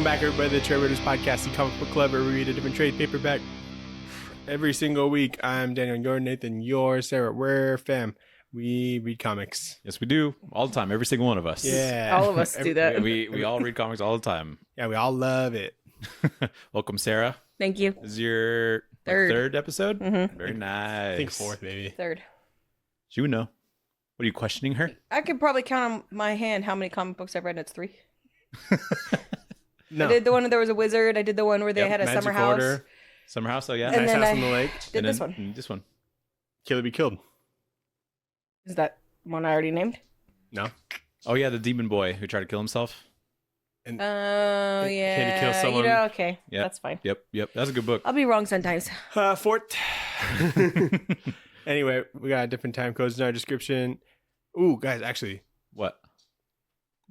back, everybody, to the Trade Raiders Podcast, the comic book club, where we read a different trade paperback every single week. I'm Daniel, and you're Nathan, you're Sarah. We're fam. We read comics. Yes, we do. All the time. Every single one of us. Yeah. All of us do that. We all read comics all the time. Yeah, we all love it. Welcome, Sarah. Thank you. This is your third episode? Mm-hmm. Very nice. I think fourth, maybe. Third. She would know. What are you questioning her? I could probably count on my hand how many comic books I've read, and it's 3. No. I did the one where there was a wizard. I did the one where they had a Magic summer house. Order, Summer House, oh yeah. And Nice then House I on the Lake. Did And this then one. This one. Kill or Be Killed. Is that one I already named? No. Oh yeah, the demon boy who tried to kill himself. And Oh, Can he yeah. kill someone? You know, okay. Yep. That's fine. Yep. That's a good book. I'll be wrong sometimes. Fort. Anyway, we got different time codes in our description. Ooh, guys, actually, What?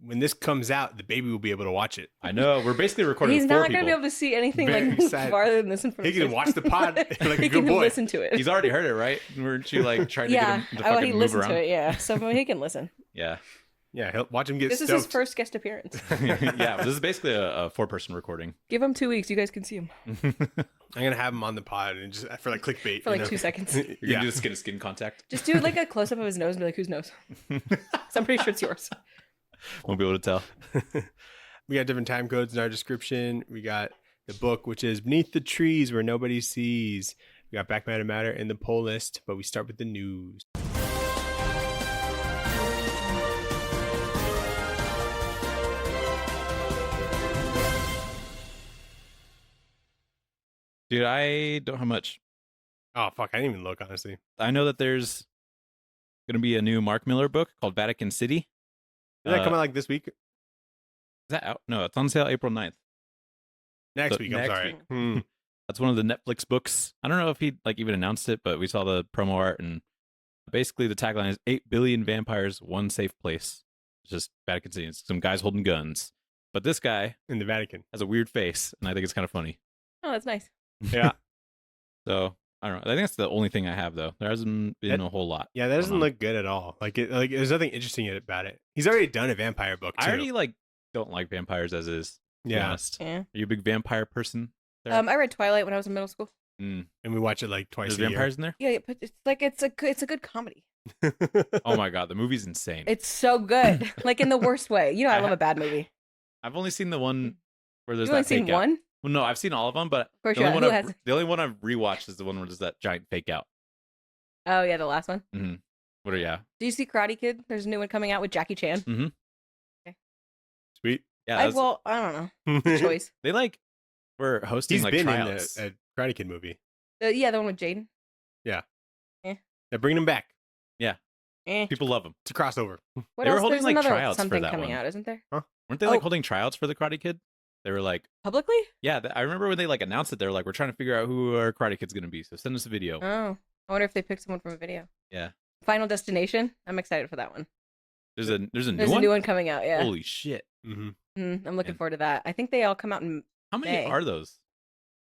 when this comes out, the baby will be able to watch it. I know. We're basically recording He's with 4 not people. going to be able to see anything Very like excited. farther than this in front He of can watch the pod like a He good can boy. listen to it. He's already heard it, right? Weren't you like trying to Yeah. get him to Oh, fucking he move listened around? to it, yeah. So he can listen. Yeah. Yeah, he'll watch him get This is stoked. his first guest appearance. Yeah. This is basically a 4-person recording. Give him 2 weeks. You guys can see him I'm gonna have him on the pod and just for like clickbait for like you know? 2 seconds. You're Yeah. gonna do skin to skin contact. Just do like a close up of his nose and be like, whose nose? So I'm pretty sure it's yours. Won't be able to tell. We got different time codes in our description. We got the book, which is Beneath the Trees Where Nobody Sees. We got Back Matter in the poll list, but we start with the news. Dude, I don't have much. Oh fuck, I didn't even look, honestly. I know that there's going to be a new Mark Miller book called Vatican City. Did that come out like this week? Is that out? No, it's on sale April 9th. Next So week, I'm next sorry. week. That's one of the Netflix books. I don't know if he like even announced it, but we saw the promo art, and basically the tagline is 8 billion vampires, one safe place. It's just Vatican City. It's some guys holding guns. But this guy In the Vatican. has a weird face, and I think it's kind of funny. Oh, that's nice. Yeah. So, I don't know. I think that's the only thing I have, though. There hasn't been a whole lot. Yeah, that doesn't going on. look good at all. Like there's nothing interesting about it. He's already done a vampire book too. I already like don't like vampires as is, to be yeah. honest. Yeah. Are you a big vampire person? Sarah? I read Twilight when I was in middle school. Mm. And we watch it like twice There's a vampires in there? Yeah, but it's like it's a good comedy. year. Oh my god, the movie's insane. It's so good, like in the worst way. You know, I love a bad movie. I've only seen the one where there's You've only that seen fake out. one? Well, no, I've seen all of them, but For the sure. only, Who one I've, hasn't? the only one I've rewatched is the one where there's that giant fake out. Oh yeah, the last one. Mm-hmm. What are Do you see Karate Kid? There's a new one coming out with Jackie Chan. Sweet. Yeah, I don't know. He's Choice. they like were hosting like been tryouts. in a Karate Kid movie. Yeah, the one with Jaden. They're bringing him back. People love them. It's a crossover. What They were else? holding, There's like, another tryouts for something that coming one. out, isn't there? Weren't they like Oh. holding tryouts for the Karate Kid? They were like, Publicly? yeah. I remember when they like announced it. They were like, we're trying to figure out who our Karate Kid's gonna be. So send us a video. Oh, I wonder if they picked someone from a video. Yeah. Final Destination. I'm excited for that one. There's a new There's one. a new one coming out. Yeah. Holy shit! Mm-hmm. I'm looking And- forward to that. I think they all come out in. How many May. are those?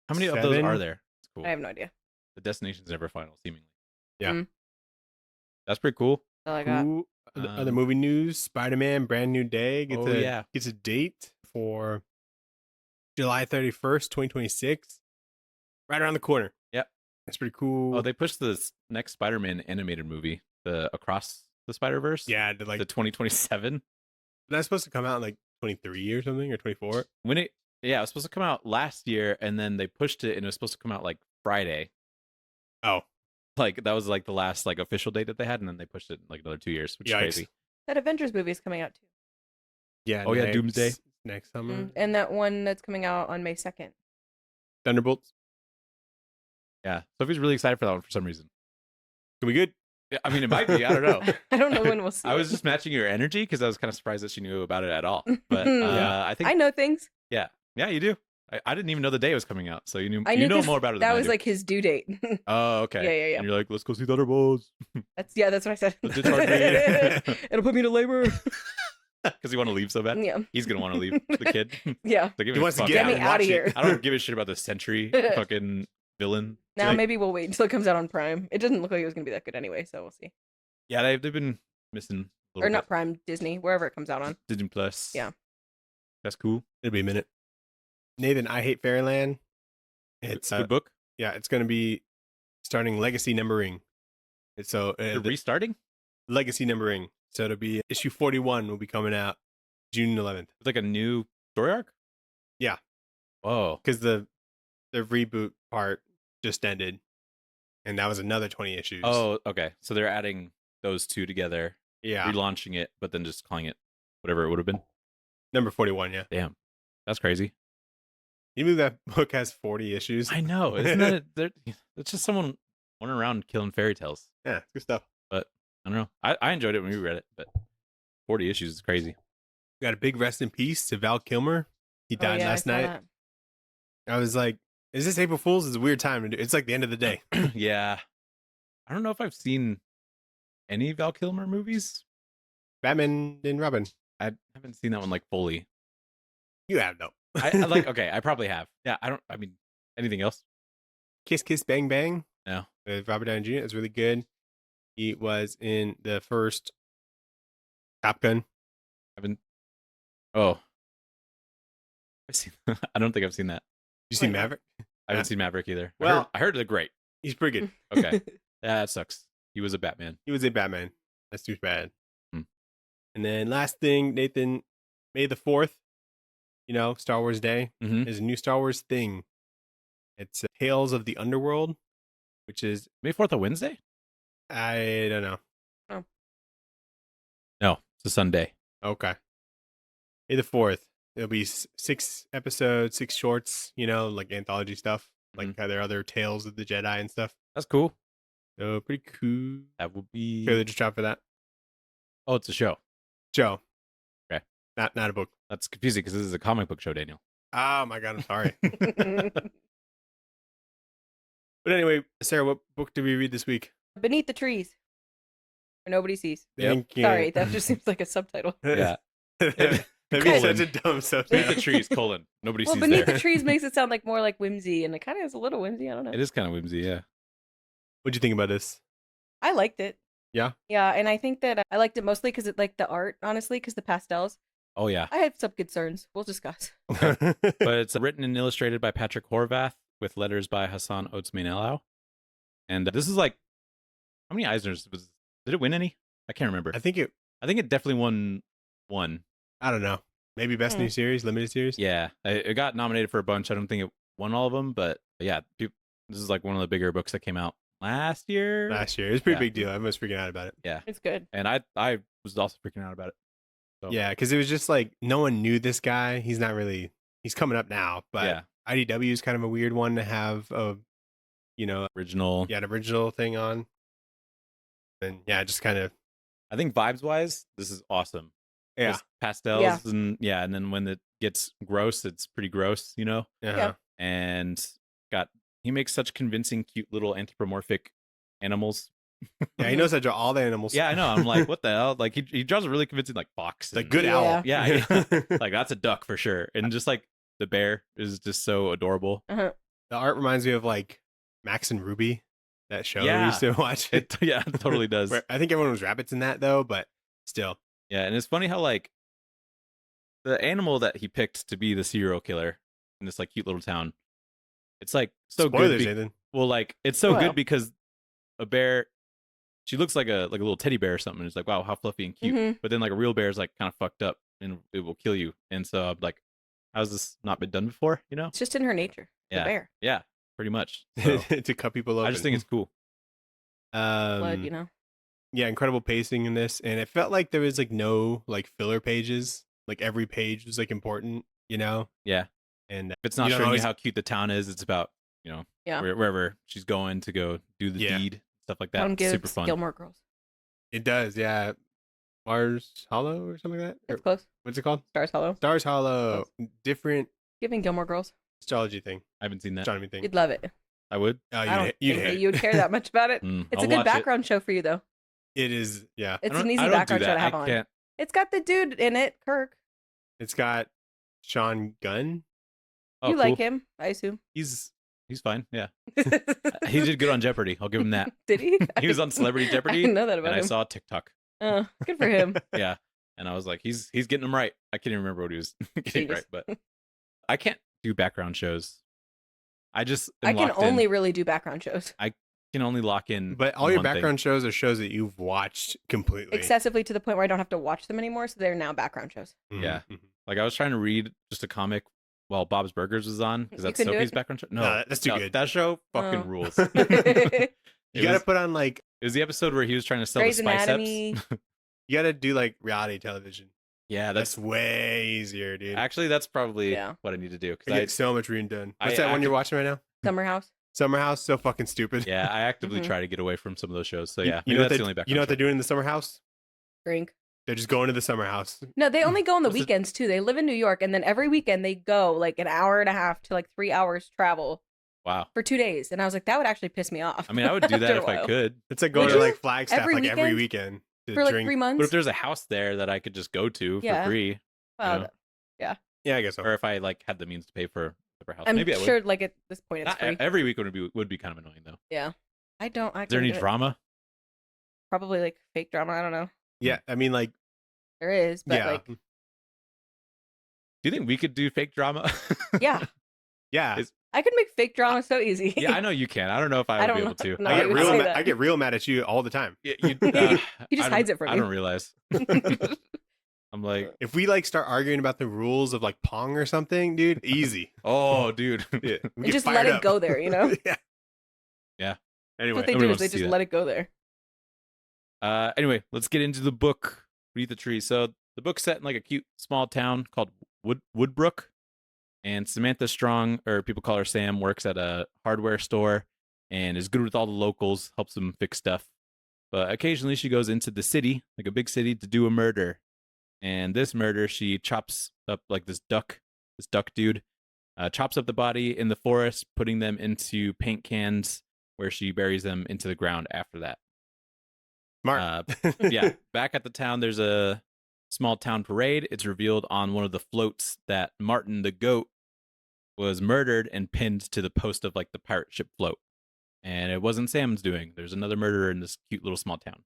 How many of those 7? are there? It's cool. I have no idea. The destination's never final, seemingly. Yeah. That's pretty cool. That's all I got. Ooh, other movie news: Spider-Man, Brand New Day gets gets a date for July 31st, 2026, right around the corner. Yep. That's pretty cool. Oh, they pushed this next Spider-Man animated movie, the Across the Spider-Verse. yeah, did, like the 2027. that's supposed to come out in like 23 or something or 24. When it was supposed to come out last year, and then they pushed it, and it was supposed to come out like Friday. Oh, Like that was like the last like official date that they had, and then they pushed it like another 2 years, which Yikes. is crazy. That Avengers movie is coming out too. yeah. Oh, yeah, Doomsday. next summer. And that one that's coming out on May 2nd. Thunderbolts. Yeah, Sophie's really excited for that one for some reason. Can we good? Yeah, I mean, it might be. I don't know. I don't know when we'll see I was it. just matching your energy because I was kind of surprised that she knew about it at all. But Yeah. I think I know things. yeah, you do. I didn't even know the day was coming out, so you knew I you knew know 'cause more about it. That than I was do. like his due date. oh, okay. Yeah. And you're like, let's go see Thunderbolts That's what I said. Let's charge me. It'll put me to labor. because you want to leave so bad. Yeah. He's gonna want to leave the kid. Yeah. Like, give He me wants to fuck get Get me and out watch of here. it. I don't give a shit about the Sentry fucking villain. Now Like- maybe we'll wait until it comes out on Prime. It doesn't look like it was gonna be that good anyway, so we'll see. Yeah, they've been missing a little Or not bit. Prime, Disney, wherever it comes out on. Disney Plus. Yeah. That's cool. It'll be a minute. Nathan, I Hate Fairyland. It's a good book. Yeah, it's going to be starting legacy numbering. So They're restarting. Legacy numbering. So it'll be issue 41 will be coming out June 11th. It's like a new story arc. Yeah. Whoa. Because the reboot part just ended, and that was another 20 issues. Oh, okay. So they're adding those two together, yeah. relaunching it, but then just calling it whatever it would have been. Number 41, yeah. Damn, that's crazy. You mean that book has 40 issues? I know, isn't that? It's just someone running around killing fairy tales. Yeah, good stuff. But I don't know. I enjoyed it when we read it, but 40 issues is crazy. We got a big rest in peace to Val Kilmer. He died last night. That. I was like, is this April Fool's? It's a weird time to do. It's like the end of the day. Yeah. I don't know if I've seen any Val Kilmer movies. Batman and Robin. I haven't seen that one like fully. You have, though. I like, okay, I probably have. Yeah, I mean, anything else? Kiss Kiss Bang Bang. No. With Robert Downey Jr. It's really good. He was in the first Top Gun. I've seen, I don't think I've seen that. You seen Maverick? I haven't seen Maverick either. Well, I heard they're great. He's pretty good. Okay. That sucks. He was a Batman. He was a Batman. That's too bad. Hmm. And then last thing, Nathan, May the 4th, Star Wars Day, is a new Star Wars thing. It's Tales of the Underworld, which is May 4th, a Wednesday? I don't know. Oh. No, it's a Sunday. Okay. May the 4th. It'll be 6 episodes, 6 shorts, like anthology stuff, like their other Tales of the Jedi and stuff. That's cool. So pretty cool. That will be. Trailer just dropped for that. Oh, it's a show. Show. Okay. Not a book. That's confusing because this is a comic book show, Daniel. Oh my God, I'm sorry. But anyway, Sarah, what book did we read this week? Beneath the Trees. Where nobody sees. Thank you. Sorry, that just seems like a subtitle. Yeah. That'd be such a dumb subtitle. Beneath the Trees, nobody Well, sees Beneath there. the Trees makes it sound like more like whimsy, and it kind of is a little whimsy. I don't know. It is kind of whimsy, yeah. What'd you think about this? I liked it. Yeah? Yeah, and I think that I liked it mostly because it liked the art, honestly, because the pastels. Oh, yeah. I have some concerns. We'll discuss. But it's written and illustrated by Patrick Horvath with letters by Hassan Otsmane-Elau. And this is like, how many Eisners did it win any? I can't remember. I think it definitely won one. I don't know. Maybe Best New Series, Limited Series? Yeah. It got nominated for a bunch. I don't think it won all of them, but yeah, this is like one of the bigger books that came out last year. It was a pretty big deal. I was freaking out about it. Yeah. It's good. And I was also freaking out about it. So. Yeah, because it was just like no one knew this guy. He's coming up now, but IDW is kind of a weird one to have a, original. Yeah, an original thing on. And yeah, just kind of. I think vibes wise, this is awesome. Yeah. Just pastels and then when it gets gross, it's pretty gross, Uh-huh. Yeah. And he makes such convincing, cute little anthropomorphic animals. Yeah, he knows how to draw all the animals. Yeah, I know. I'm like, what the hell? Like he draws a really convincing like fox. Like good owl. Yeah. Like that's a duck for sure. And just like the bear is just so adorable. Uh-huh. The art reminds me of like Max and Ruby, that show we used to watch. It totally does. I think everyone was rabbits in that though, but still. Yeah, and it's funny how like the animal that he picked to be the serial killer in this like cute little town, it's like so Spoilers, good. Nathan. Well, like it's so good because a bear, she looks like a little teddy bear or something. It's like, wow, how fluffy and cute. Mm-hmm. But then like a real bear is like kind of fucked up and it will kill you. And so I'm like, how's this not been done before? It's just in her nature. The bear. Yeah, pretty much. So, to cut people open. I just think it's cool. Blood, Yeah, incredible pacing in this, and it felt like there was like no like filler pages. Like every page was like important, Yeah. And if it's not showing you how cute the town is, it's about wherever she's going to go do the deed, stuff like that. Town gives super fun. Gilmore Girls. It does, yeah. Mars Hollow or something like that. It's close. What's it called? Stars Hollow. Stars Hollow. Different Giving Gilmore Girls. astrology thing. I haven't seen that. Astronomy thing. You'd love it. I would. I don't you'd think hate that it. you would care that much about it. Mm, It's I'll a good watch it. background show for you, though. It is, yeah. It's an easy I don't do background show that. to have I on. can't. It's got the dude in it, Kirk. It's got Sean Gunn. Oh, You cool. like him, I assume. He's fine. Yeah, he did good on Jeopardy. I'll give him that. Did he? He was on Celebrity I Jeopardy. didn't know that about and him. I saw TikTok. Good for him. Yeah, and I was like, he's getting them right. I can't even remember what he was getting Genius. right, but I can't do background shows. I just I can locked in. only really do background shows I can only lock in. But all on your one thing. background shows are shows that you've watched completely. excessively to the point where I don't have to watch them anymore, so they're now background shows. Mhm, Yeah. mhm. Like I was trying to read just a comic while Bob's Burgers was on because You that's couldn't do Sophie's it? background show. No, No, that's too good. That show fucking Oh. rules. You It gotta was- put on like It was the episode where he was trying to sell Grey's the spice Anatomy. ups. you gotta do like reality television. Yeah, That's way easier, dude. actually that's probably Yeah. what I need to do I because get so much reading done. What's I that one you're active- watching right now? Summer House. Summer House, so fucking stupid. yeah, I actively Mhm. try to get away from some of those shows. So You- yeah, you maybe know what that's they, the only background. you know what show. they're doing in the summer house? Drink. They're just going to the summer house. No, they only go on the What's it- weekends too. They live in New York, and then every weekend they go like an hour and a half to like 3 hours travel Wow. for 2 days. And I was like, that would actually piss me off. I mean, I would do that after a if I while. could. It's like going Would to you? like Flagstaff Every like every weekend? weekend to For like drink. 3 But months. if there's a house there that I could just go to Yeah. for free, Wow, know. Yeah, I guess so. or if I like had the means to pay for a separate house, I'm maybe I would. sure like at this point it's Not free. every week would be kind of annoying though. Yeah. I don't. I Is there couldn't any do it. drama? Probably like fake drama. I don't know. Yeah, I mean like There is, but yeah. like, Do you think we could do fake drama? yeah, Yeah. Is- I could make fake drama so easy. yeah, I know you can. I don't know if I I would don't be know. able to. No, I I get would real say ma- that. I get real mad at you all the time. You, He just I don't- hides it from I you. don't realize. I'm like, If we like start arguing about the rules of like Pong or something, dude, easy. oh, dude. Yeah, we And get just let fired it up. go there, you know? Yeah. Yeah. Anyway, What they nobody do is wants they to see just that. let it go there. Anyway, let's get into the book, Beneath the Tree. So the book's set in like a cute small town called Woodbrook. And Samantha Strong, or people call her Sam, works at a hardware store and is good with all the locals, helps them fix stuff. But occasionally she goes into the city, like a big city, to do a murder. And this murder, she chops up like this duck dude, chops up the body in the forest, putting them into paint cans where she buries them into the ground after that. Mark. Yeah, back at the town, there's a small town parade. It's revealed on one of the floats that Martin the goat was murdered and pinned to the post of like the pirate ship float. And it wasn't Sam's doing. There's another murderer in this cute little small town.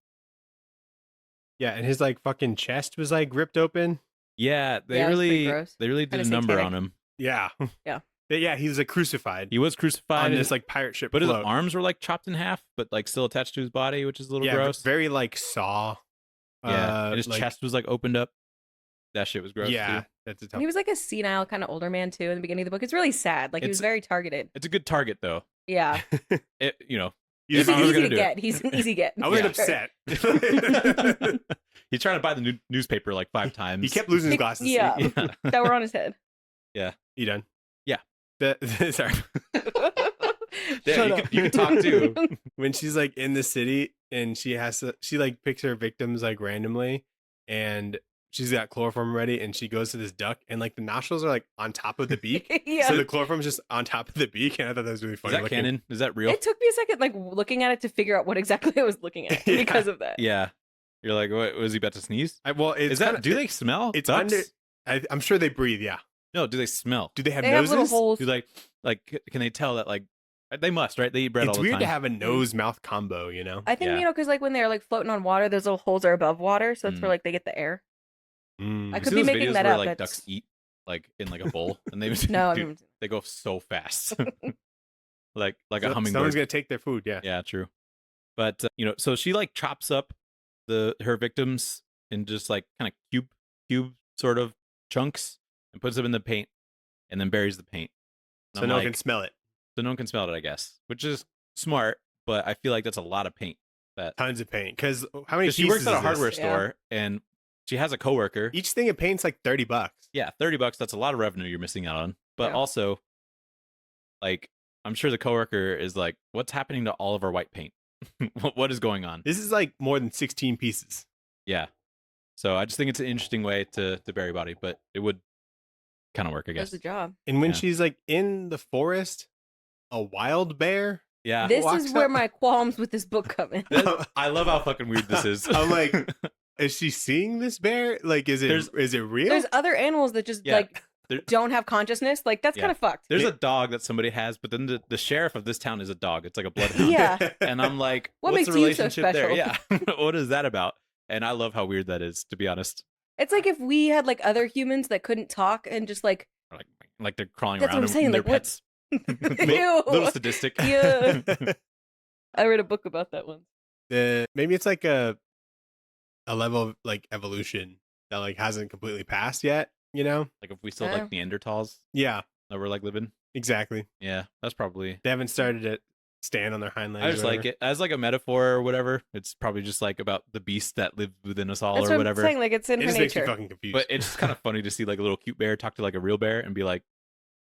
Yeah, and his like fucking chest was like ripped open. Yeah, they Yeah, it was pretty really gross. did Kinda a number satanic. on him. Yeah. Yeah. But yeah, he was like crucified He was crucified on and- this like pirate ship but his float. arms were like chopped in half, but like still attached to his body, which is a little yeah, gross. very like Saw. Yeah, and his like, chest was like opened up. That shit was gross. Yeah, too. that's a And tough. he was like a senile kind of older man too in the beginning of the book. It's really sad. Like he was It's- very targeted. It's a good target though. Yeah. It, you know, You If He's I was easy gonna to do it. get. He's an easy get. I wasn't for sure. upset. he's trying to buy the newspaper like 5 times. He kept losing his glasses. Yeah. Yeah. That were on his head. You done? Yeah. Sorry. Yeah, Shut you up. could- you could talk too. When she's like in the city and she like picks her victims like randomly and she's got chloroform ready and she goes to this duck and like the nostrils are like on top of the beak. Yeah. So the chloroform's just on top of the beak, and I thought that was really Is funny. that looking. canon? Is that real? It took me a second, like looking at it to figure out what exactly I was looking at Yeah. because of that. Yeah. You're like, what was he about to sneeze? Well, it's Is that kinda- do they smell? It's ducks? under. I'm sure they breathe. Yeah. No, do they smell? Do they have They have noses? little holes. Do can they tell that like they must, right? They eat bread It's all the weird time. to have a nose mouth combo. You know. I think Yeah. you know because like when they're like floating on water, those little holes are above water, so it's where like they get the air. Mm. I You could see be those making videos that where up, like that's- ducks eat like in like a bowl and they No, I've dude, never- they go so fast. like a So- hummingbird. Someone's gonna take their food. Yeah. Yeah, true. But so she like chops up her victims in just like kind of cube sort of chunks and puts them in the paint and then buries the paint. And So I'm no one like- can smell it. so no one can smell it, I guess, which is smart. But I feel like that's a lot of paint. Tons of paint. Because how many? Because she works pieces at a is hardware this? Yeah. store and she has a coworker. Each thing of paint's like $30. Yeah, $30. That's a lot of revenue you're missing out on. But Yeah. also, like, I'm sure the coworker is like, "What's happening to all of our white paint? What is going on?" This is like more than 16 pieces. Yeah. So I just think it's an interesting way to bury body, but it would kind of work, I Does guess. the job. And when Yeah. she's like in the forest, a wild bear. Yeah. This walks is where up- my qualms with this book come in. I love how fucking weird this is. I'm like, is she seeing this bear? Like, is it real? There's other animals that just Yeah. like There- don't have consciousness. Like that's Yeah. kind of fucked. There's a dog that somebody has, but then the sheriff of this town is a dog. It's like a bloodhound. Yeah. And I'm like, What what's the makes you so relationship there? special? Yeah. What is that about? And I love how weird that is, to be honest. It's like if we had like other humans that couldn't talk and just like Or like, like they're crawling That's what around I'm saying, and their like, what? pets. Ew. Little sadistic. Yeah. I read a book about that once. Maybe it's like a level of like evolution that like hasn't completely passed yet, you know? Like if we still had, like Neanderthals Yeah, that were like living. exactly. Yeah, that's probably. They haven't started to stand on their hind legs. I just or like whatever. it as like a metaphor or whatever. It's probably just like about the beast that lived within us all That's or what whatever. I'm saying. Like, it's in It her just makes me nature. fucking confused. But it's just kind of funny to see like a little cute bear talk to like a real bear and be like,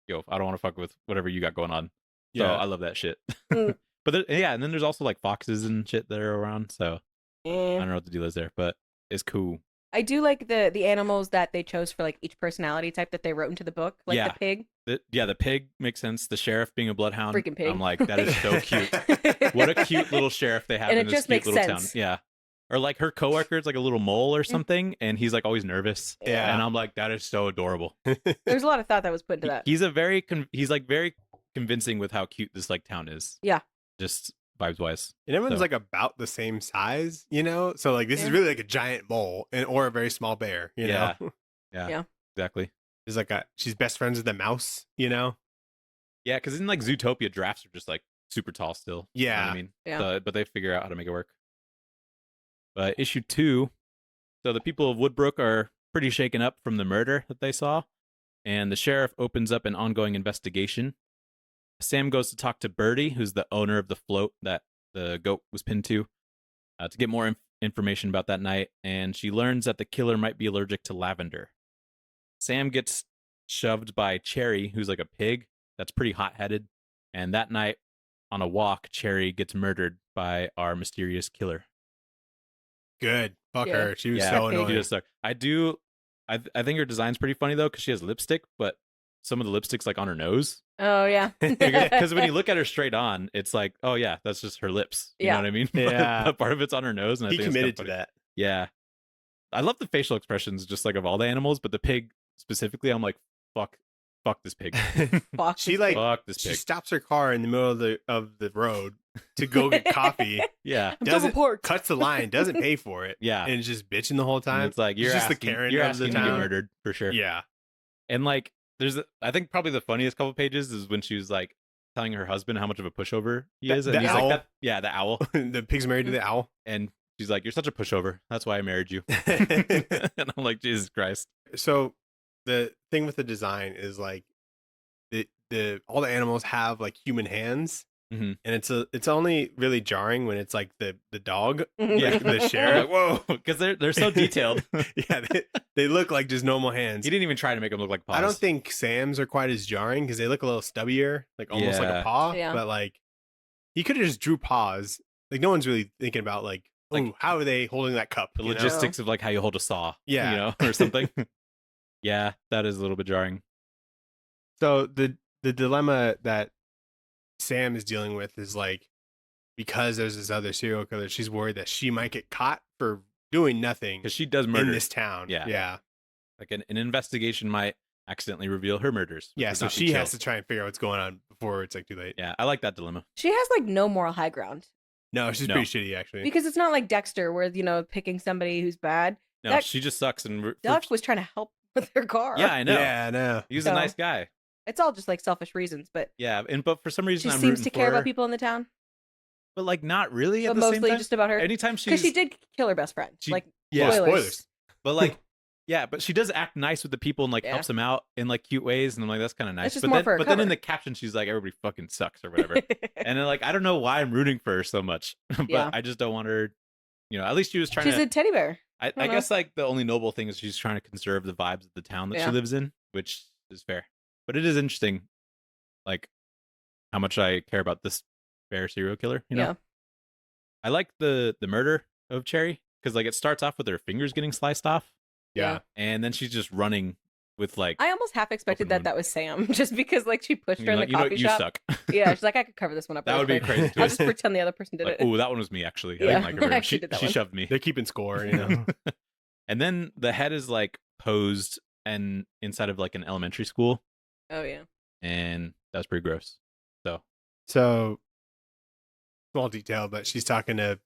"Yo, I don't want to fuck with whatever you got going on." So yeah, I love that shit. Mm. But yeah, and then there's also like foxes and shit that are around. So I Eh. don't know what the deal is there, but it's cool. I do like the animals that they chose for like each personality type that they wrote into the book. Like Yeah. the pig. The pig makes sense. The sheriff being a bloodhound. Freaking pig. I'm like, that is so cute. What a cute little sheriff they have And in it this just cute makes little sense. town. Yeah. Or like her coworker is like a little mole or something, and he's like always nervous. Yeah. And I'm like, that is so adorable. There's a lot of thought that was put into that. He's a very he's like very convincing with how cute this like town is. Yeah. Just vibes wise. and everyone's So- like about the same size, you know? So like this is Yeah. really like a giant mole or a very small bear, you know? Yeah. Yeah. Exactly. There's like she's best friends with the mouse, you know? Yeah, because in like Zootopia, giraffes are just like super tall still. You know what Yeah. I mean? Yeah. So, but they figure out how to make it work. But issue 2, so the people of Woodbrook are pretty shaken up from the murder that they saw, and the sheriff opens up an ongoing investigation. Sam goes to talk to Birdie, who's the owner of the float that the goat was pinned to get more information about that night, and she learns that the killer might be allergic to lavender. Sam gets shoved by Cherry, who's like a pig that's pretty hot-headed, and that night on a walk, Cherry gets murdered by our mysterious killer. Good. Fuck Yeah. her. She was Yeah, so Pig. She annoying. does suck. I think her design's pretty funny though, because she has lipstick, but some of the lipstick's like on her nose. Oh yeah. Because when you look at her straight on, it's like, oh yeah, that's just her lips. You Yeah. know what I mean? Yeah. But part of it's on her nose, and I He think it's committed kinda to funny. that. Yeah, I love the facial expressions, just like of all the animals, but the pig specifically, I'm like, fuck this pig. Fuck She this like pig. Fuck this she pig. stops her car in the middle of the road to go get coffee. Yeah, I'm double doesn't parked. cuts the line, doesn't pay for it, yeah. and is just bitching the whole And time. it's like She's you're just the asking, Karen you're of the asking to get town. murdered for sure. Yeah, And like, I think probably the funniest couple pages is when she was like telling her husband how much of a pushover he is, and the he's owl? like, yeah, the owl. the pig's married to the owl. And she's like, you're such a pushover. That's why I married you. And I'm like, Jesus Christ. So the thing with the design is like the all the animals have like human hands, Mhm. and it's only really jarring when it's like the dog, Yeah. like the I'm sheriff. like, whoa, because they're so detailed. Yeah, they look like just normal hands. He didn't even try to make them look like paws. I don't think Sam's are quite as jarring because they look a little stubbier, like almost like Yeah. a paw. Yeah. But like, he could have just drew paws. Like no one's really thinking about like, oh, Like, how are they holding that cup? the you know? logistics of like how you hold a saw. Yeah. You know, or something. Yeah, that is a little bit jarring. So the dilemma that Sam is dealing with is like, because there's this other serial killer, she's worried that she might get caught for doing nothing Because she does murder. in this town. Yeah. Yeah. Like an investigation might accidentally reveal her murders. which Yeah. would So not be she chill. has to try and figure out what's going on before it's like too late. Yeah, I like that dilemma. She has like no moral high ground No, she's No. pretty shitty actually. because it's not like Dexter where picking somebody who's bad. No, That- she just sucks. And Duck was trying to help with her car. yeah, I know. Yeah, no. He was So- a nice guy. It's all just like selfish reasons, but Yeah, but for some reason she I'm seems rooting to care for about her, people in the town, but like not really at but the same mostly time. just about her. Anytime Because she's she did kill her best friend. She- like Yeah, spoilers. but like yeah, but she does act nice with the people and like Yeah. helps them out in like cute ways, and I'm like, that's kind of nice. just But more then, for a but then in cover. the caption, she's like, everybody fucking sucks or whatever. And then like I don't know why I'm rooting for her so much, but Yeah. I just don't want her. You know, at least she was trying She's to. a teddy bear. I don't know. guess like the only noble thing is she's trying to conserve the vibes of the town that she Yeah. lives in, which is fair. But it is interesting, like how much I care about this bear serial killer. You know, Yeah. I like the murder of Cherry because like it starts off with her fingers getting sliced off, Yeah. and then she's just running with like. I almost half expected Open that wound. that was Sam, just because like she pushed her you're in like, the you know, coffee you shop. suck. Yeah, she's like, I could cover this one up. That real would be a quick. crazy I'll twist. just pretend the other person did Like, it. oh, that one was me actually. I Yeah, didn't like her. very I much. actually She, did that she one. shoved me. They're keeping score, you know. And then the head is like posed and inside of like an elementary school, Oh yeah. and that's pretty gross. So So, small detail, but she's talking to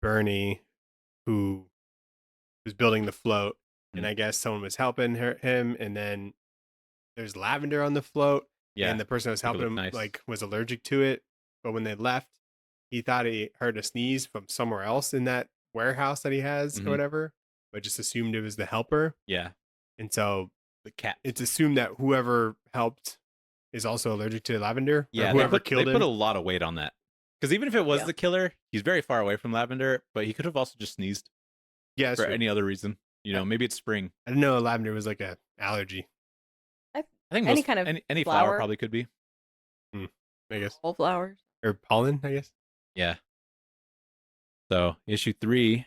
Bernie, who was building the float, and I guess someone was helping him, and then there's lavender on the float. Yeah. And the person that was Make it helping look him nice. was allergic to it. But when they left, he thought he heard a sneeze from somewhere else in that warehouse that he has or Mhm. whatever, but just assumed it was the helper. Yeah. And so The cat. it's assumed that whoever helped is also allergic to lavender. Yeah. Or They whoever put killed a him. lot of weight on that. Because even if it was Yeah. the killer, he's very far away from lavender, but he could have also just sneezed Yeah, that's for true. any other reason. You know, maybe it's spring. I didn't know lavender was like a allergy. I think Any kind of any flower flower. probably could be. I guess. All flowers. Or pollen, I guess. Yeah. So, issue 3,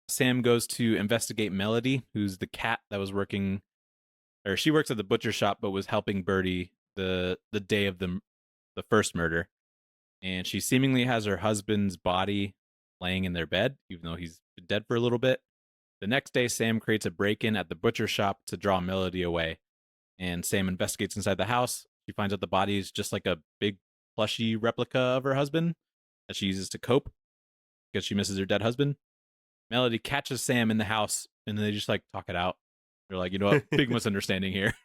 Sam goes to investigate Melody, who's the cat that was working, or she works at the butcher shop, but was helping Birdie the day of the first murder. And she seemingly has her husband's body laying in their bed, even though he's been dead for a little bit. The next day, Sam creates a break-in at the butcher shop to draw Melody away. And Sam investigates inside the house. She finds out the body is just like a big plushy replica of her husband that she uses to cope because she misses her dead husband. Melody catches Sam in the house and they just like talk it out. They're like, you know what? Big misunderstanding here.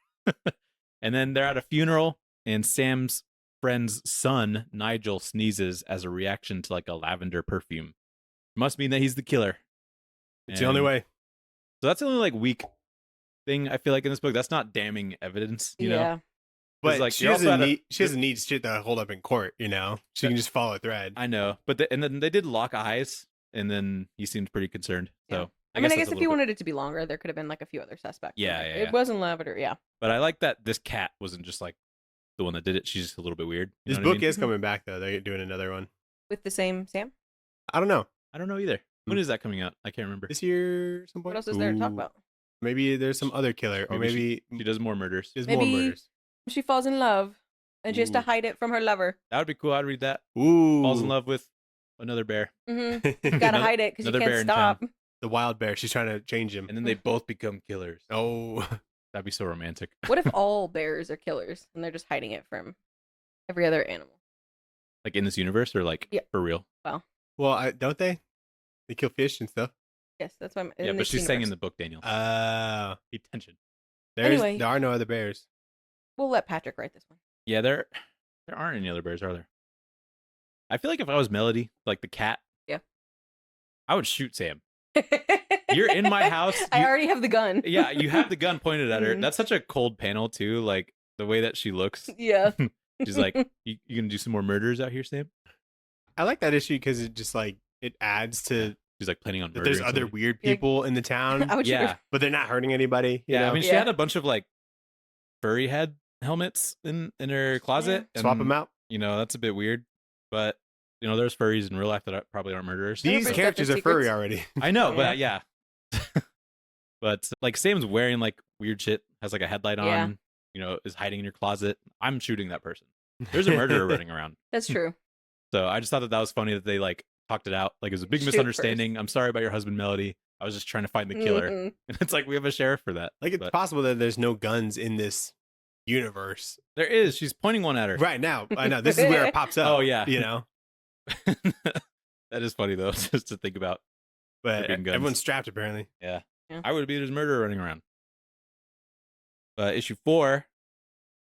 And then they're at a funeral and Sam's friend's son, Nigel, sneezes as a reaction to like a lavender perfume. Must mean that he's the killer. It's the only And way. So that's the only like weak thing I feel like in this book. That's not damning evidence, you know? Yeah. But like, she you're also doesn't at a- need she doesn't need shit to hold up in court, you know? She can just follow a thread. I know, but and then they did lock eyes, and then he seemed pretty concerned. Yeah. So I mean, I that's guess a if little you bit- wanted it to be longer, there could have been like a few other suspects. Yeah, Like, yeah, It yeah. wasn't lavender. Yeah. But I like that this cat wasn't just like the one that did it. She's just a little bit weird. You This know what I book mean? is coming back though. They're doing another one. With the same Sam. I don't know. I don't know either. When is that coming out? I can't remember. This year some point. What else is there to talk Ooh. about? Maybe there's some other killer, or maybe she does more murders. there's more Maybe- murders. She falls in love, and she has to Ooh. hide it from her lover. That would be cool. I'd read that. Ooh. Falls in love with another bear, Mm-hmm. the Gotta Another- hide it because you another bear can't in town. stop. wild bear. She's trying to change him. and then they both become killers. Oh. That'd be so romantic. What if all bears are killers and they're just hiding it from every other animal? Like in this universe, or like Yeah. for real? Well, don't they? They kill fish and stuff. Yes, that's why. Yeah, but she's saying in the book, Daniel. Pay attention. Anyway. There are no other bears. We'll let Patrick write this one. Yeah, there aren't any other bears, are there? I feel like if I was Melody, like the cat, Yeah. I would shoot Sam. You're in my house. I you- already have the gun. Yeah, you have the gun pointed at her. Mhm. That's such a cold panel too. Like the way that she looks. Yeah. She's like, you gonna do some more murders out here, Sam? I like that issue because it just like it adds to She's like planning on that murdering. there's other somebody. weird Like- people in the town, I would shoot Yeah, her. but they're not hurting anybody. You yeah. know? I mean, she Yeah. had a bunch of like furry head helmets in her closet. Swap and, them out. You know, that's a bit weird, but you know, there's furries in real life that probably aren't murderers. These- These Never characters are accepted furry secrets. already. I know, Yeah. but yeah. But like Sam's wearing like weird shit, has like a headlight on, Yeah. you know, is hiding in your closet. I'm shooting that person. There's a murderer running around. That's true. So I just thought that was funny that they like talked it out. Like it was a big Shoot misunderstanding. I'm sorry about your husband, Melody. I was just trying to find the killer. Mhm. And it's like we have a sheriff for that. Like it's But possible that there's no guns in this universe there is. She's pointing one at her. right now. I know this is where it pops up. Oh, yeah. you know. That is funny though, just to think about. But being guns. everyone's strapped apparently. Yeah. I would be there's a murderer running around. Issue 4,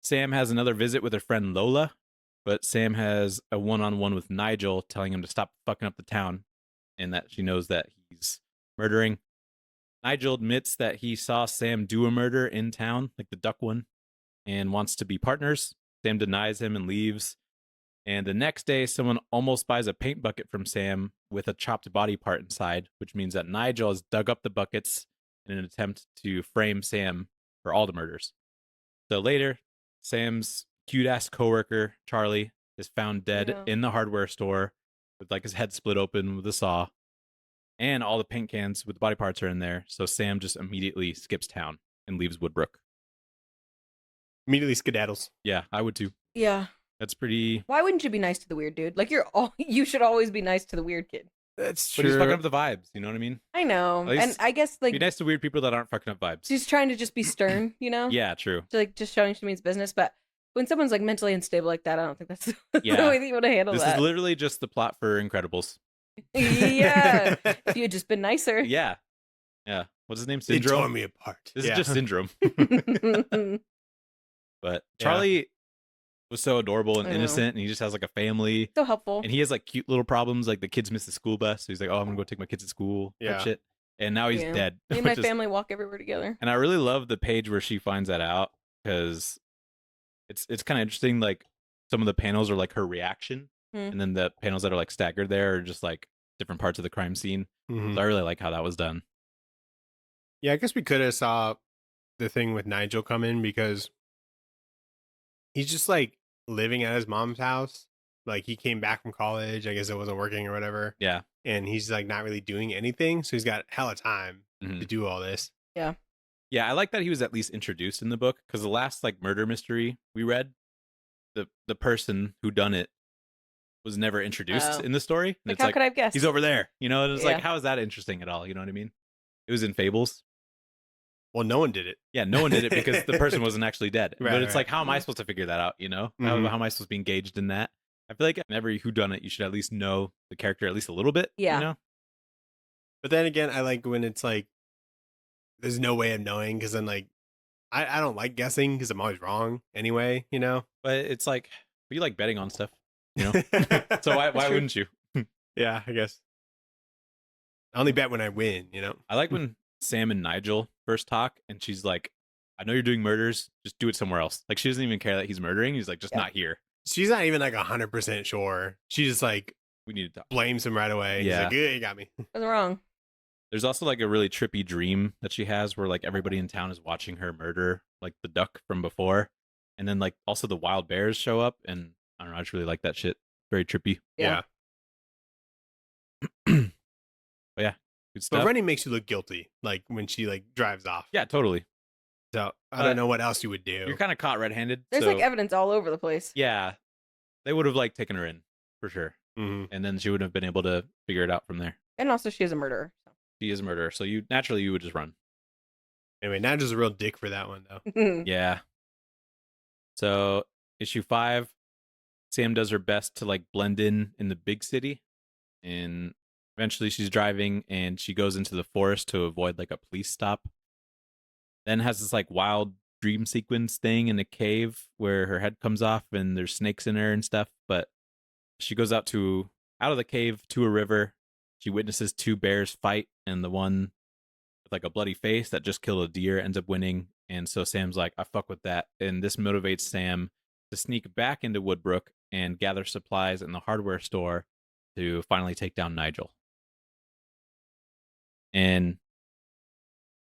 Sam has another visit with her friend Lola, but Sam has a one-on-one with Nigel telling him to stop fucking up the town and that she knows that he's murdering. Nigel admits that he saw Sam do a murder in town, like the duck one, and wants to be partners. Sam denies him and leaves. And the next day, someone almost buys a paint bucket from Sam with a chopped body part inside, which means that Nigel has dug up the buckets in an attempt to frame Sam for all the murders. So later, Sam's cute-ass coworker, Charlie, is found dead Yeah. in the hardware store with like his head split open with a saw. And all the paint cans with body parts are in there. So Sam just immediately skips town and leaves Woodbrook. Immediately skedaddles. Yeah, I would too. Yeah. That's pretty... Why wouldn't you be nice to the weird dude? Like you should always be nice to the weird kid. That's But true. he's fucking up the vibes, you know what I mean? I know, At least and I guess like Be nice to weird people that aren't fucking up vibes. she's trying to just be stern, you know? Yeah, true. To, like just showing she means business, but when someone's like mentally unstable like that, I don't think that's the Yeah. way that you want to handle This that. is literally just the plot for Incredibles. Yeah. If you had just been nicer. Yeah. Yeah. What's his name? They tore Syndrome? me apart. This Yeah. is just Syndrome. But Yeah. Charlie was so adorable and I know. innocent, and he just has like a family, So helpful. and he has like cute little problems, like the kids miss the school bus, so he's like, "Oh, I'm gonna go take my kids to school," type Yeah. shit. And now he's Yeah. dead. Me and my which is- family walk everywhere together. And I really love the page where she finds that out because it's kind of interesting. Like some of the panels are like her reaction, and then the panels that are like staggered there are just like different parts of the crime scene. Mhm. So I really like how that was done. Yeah, I guess we could have saw the thing with Nigel come in because he's just like living at his mom's house. Like he came back from college. I guess it wasn't working or whatever. Yeah. And he's like not really doing anything. So he's got hella time Mhm. to do all this. Yeah. Yeah, I like that he was at least introduced in the book because the last like murder mystery we read, the person who done it was never introduced Oh. in the story. And Like, it's how like could I have guessed? he's over there, you know. And it's like, Yeah. how is that interesting at all? You know what I mean? It was in Fables. Well, no one did it. Yeah, no one did it because the person wasn't actually dead. Right, but it's right. like, how am I supposed to figure that out? You know, Mhm. how am I supposed to be engaged in that? I feel like in every whodunit, you should at least know the character at least a little bit. Yeah. You know? But then again, I like when it's like there's no way of knowing because then like I don't like guessing because I'm always wrong anyway, you know? But it's like, you like betting on stuff, you know? So why true. wouldn't you? Yeah, I guess. I only bet when I win, you know? I like when Sam and Nigel first talk, and she's like, "I know you're doing murders. Just do it somewhere else." Like she doesn't even care that he's murdering. He's like, "Just Yeah. not here. She's not even like 100% sure. She just like We need to talk." blames him right away. Yeah. He's like, yeah, you got me. Wasn't wrong. There's also like a really trippy dream that she has where like everybody in town is watching her murder like the duck from before, and then like also the wild bears show up, and I don't know. I just really like that shit. Very trippy. Yeah. But yeah, good But stuff. running makes you look guilty, like when she like drives off. Yeah, totally. So I But don't know what else you would do. You're kind of caught red-handed. There's so, like evidence all over the place. yeah, they would have like taken her in for sure, Mhm. and then she wouldn't have been able to figure it out from there. And also, she is a murderer. She is a murderer, so you naturally you would just run. Anyway, Nigel's a real dick for that one though. So. Yeah. So issue 5, Sam does her best to like blend in the big city, and eventually she's driving and she goes into the forest to avoid like a police stop. Then has this like wild dream sequence thing in a cave where her head comes off and there's snakes in her and stuff. But she goes out of the cave to a river. She witnesses 2 bears fight, and the one with like a bloody face that just killed a deer ends up winning. And so Sam's like, I fuck with that. And this motivates Sam to sneak back into Woodbrook and gather supplies in the hardware store to finally take down Nigel. And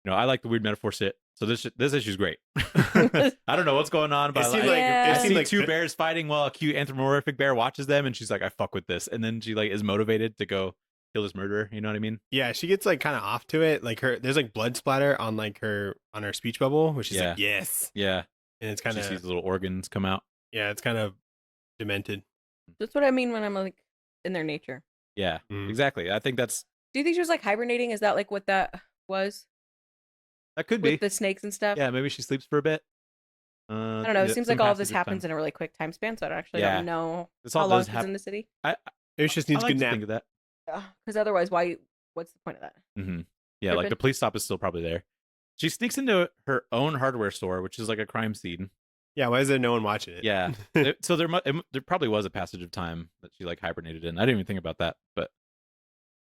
I like the weird metaphor shit. So this issue's great. I don't know what's going on, but It seemed I, like Yeah. it I seemed see like 2 bears fighting while a cute anthropomorphic bear watches them, and she's like, I fuck with this. And then she like is motivated to go kill this murderer. You know what I mean? Yeah, she gets like kind of off to it. Like there's like blood splatter on like her speech bubble, where she's like, yes, Yeah. and it's She kind sees of the little organs come out. it's kind of demented. That's what I mean when I'm like in their nature. Yeah, Mhm. exactly. I think that's Do you think she was like hibernating? Is that like what that was that could be. with the snakes and stuff? Yeah, maybe she sleeps for a bit. I don't know. It seems like all of this happens in a really quick time span, so I actually Yeah. don't know This how all long does she's happen. in the city. Maybe she just I needs a like good to nap. think of that. Because otherwise, what's the point of that? Mm-hmm. Yeah, like Tripping. the police stop is still probably there. She sneaks into her own hardware store, which is like a crime scene. Yeah, why is there no one watching it? Yeah. So there probably was a passage of time that she like hibernated in. I didn't even think about that, but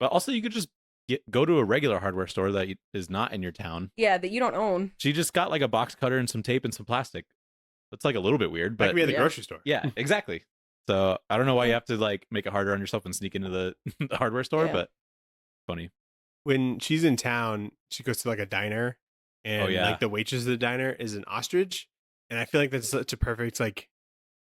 also you could just go to a regular hardware store that is not in your town. Yeah, that you don't own. She just got like a box cutter and some tape and some plastic. That's like a little bit weird, Like but we had the Yeah. grocery store. yeah, exactly. So I don't know why you have to like make it harder on yourself and sneak into the, the hardware store, Yeah. but funny. When she's in town, she goes to like a diner, and yeah. like the waitress of the diner is an ostrich, and I feel like that's such a perfect like